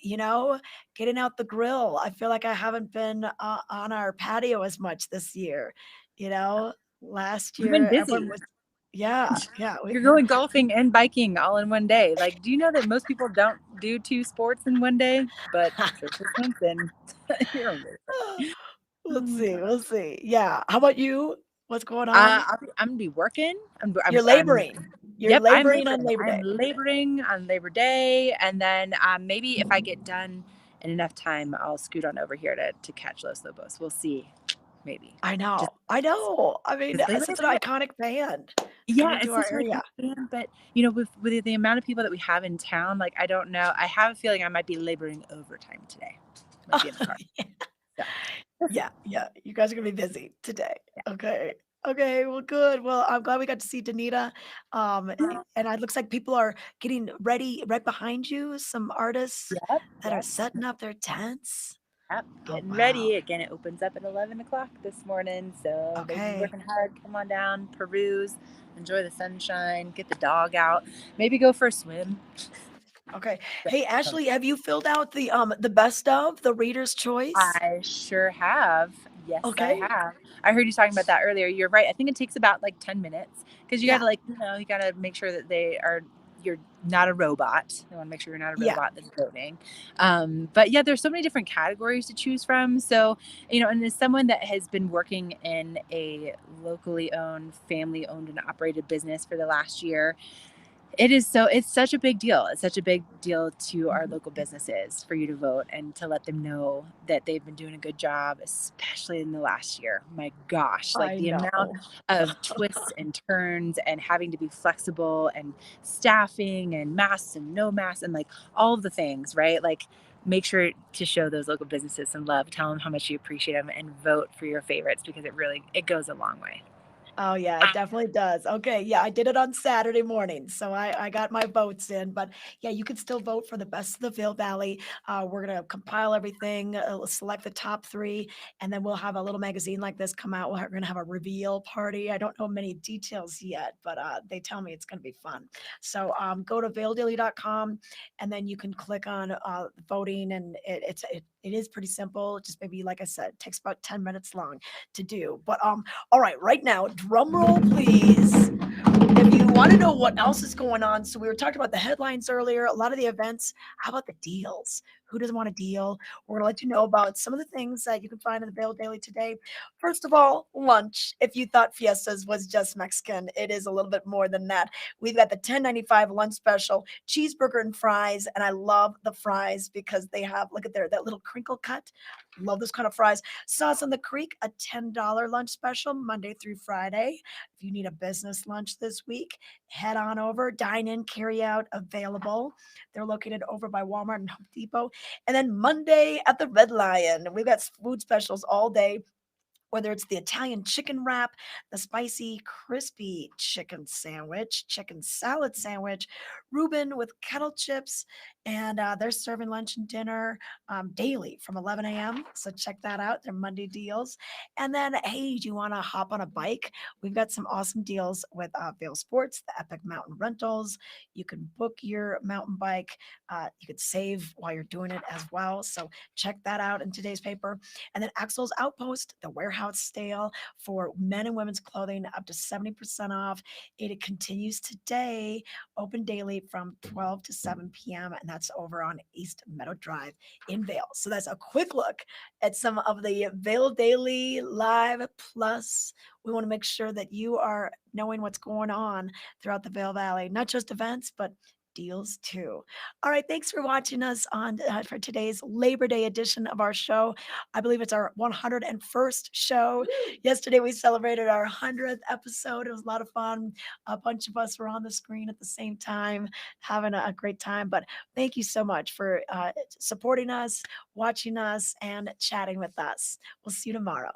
getting out the grill. I feel like I haven't been on our patio as much this year. You know, last You've been year busy. everyone was, yeah, yeah. You're going golfing and biking all in one day. Like, do you know that most people don't do 2 sports in one day? But Trisha Swenson, you're amazing. Oh We'll my see. God. We'll see. Yeah. How about you? What's going on? I'm gonna be working. You're laboring. You're Yep, I'm laboring on laboring. Labor I'm Day. laboring on Labor Day, and then maybe if I get done in enough time, I'll scoot on over here to catch Los Lobos. We'll see, maybe. I Just know. I know. I mean, because Labor such Day's an right. iconic band Yeah, coming to it's our such an area. iconic band, but with the amount of people that we have in town, like I don't know. I have a feeling I might be laboring overtime today. Might be in the car. So we'll see. Yeah, yeah. You guys are gonna be busy today. Yeah. Okay. Okay, well, good. Well, I'm glad we got to see Danita. And it looks like people are getting ready right behind you. Some artists Yep. that are Yep. setting up their tents. Yep, Oh, getting wow. ready. Again, it opens up at 11 o'clock this morning. So they've been Okay. working hard. Come on down, peruse, enjoy the sunshine, get the dog out, maybe go for a swim. Okay. So, Hey, Ashley, have you filled out the best of the Reader's Choice? I sure have. Yes, I Okay. have. I heard you talking about that earlier. You're right. I think it takes about like 10 minutes because you got Yeah. to you got to make sure that you're not a robot. I want to make sure you're not a Yeah. robot that's voting. But yeah, there's so many different categories to choose from. So, and as someone that has been working in a locally owned, family owned and operated business for the last year, it's such a big deal. It's such a big deal to our local businesses for you to vote and to let them know that they've been doing a good job, especially in the last year. My gosh, like I the amount know. of twists and turns and having to be flexible and staffing and masks and no masks and like all of the things, right? Like make sure to show those local businesses some love, tell them how much you appreciate them and vote for your favorites because it goes a long way. Oh, yeah, it definitely does. Okay, yeah, I did it on Saturday morning, so I got my votes in, but yeah, you can still vote for the best of the Vail Valley. We're gonna compile everything, select the top 3, and then we'll have a little magazine like this come out. We're gonna have a reveal party. I don't know many details yet, but they tell me it's gonna be fun. So go to vaildaily.com, and then you can click on voting, and it is pretty simple. Just maybe, like I said, it takes about 10 minutes long to do. But all right, right now, drum roll, please. If you want to know what else is going on, so we were talking about the headlines earlier, a lot of the events. How about the deals? Who doesn't want a deal? We're going to let you know about some of the things that you can find in the Vail Daily today. First of all, lunch. If you thought Fiestas was just Mexican, it is a little bit more than that. We've got the $10.95 lunch special, cheeseburger and fries, and I love the fries because they have, look at that little crinkle cut. Love those kind of fries. Sauce on the Creek, a $10 lunch special, Monday through Friday. If you need a business lunch this week, head on over. Dine in, carry out available. They're located over by Walmart and Home Depot. And then Monday at the Red Lion, we've got food specials all day. Whether it's the Italian chicken wrap, the spicy crispy chicken sandwich, chicken salad sandwich, Reuben with kettle chips, And they're serving lunch and dinner daily from 11 a.m. So check that out. They're Monday deals. And then, hey, do you want to hop on a bike? We've got some awesome deals with Vail Sports, the Epic Mountain Rentals. You can book your mountain bike. You could save while you're doing it as well. So check that out in today's paper. And then Axel's Outpost, the warehouse sale for men and women's clothing, up to 70% off. It continues today, open daily from 12 to 7 p.m. And that's over on East Meadow Drive in Vail. So that's a quick look at some of the Vail Daily Live Plus. We want to make sure that you are knowing what's going on throughout the Vail Valley, not just events, but deals too. All right, thanks for watching us on for today's Labor Day edition of our show. I believe it's our 101st show. Yesterday we celebrated our 100th episode. It was a lot of fun. A bunch of us were on the screen at the same time, having a great time. But thank you so much for supporting us, watching us, and chatting with us. We'll see you tomorrow.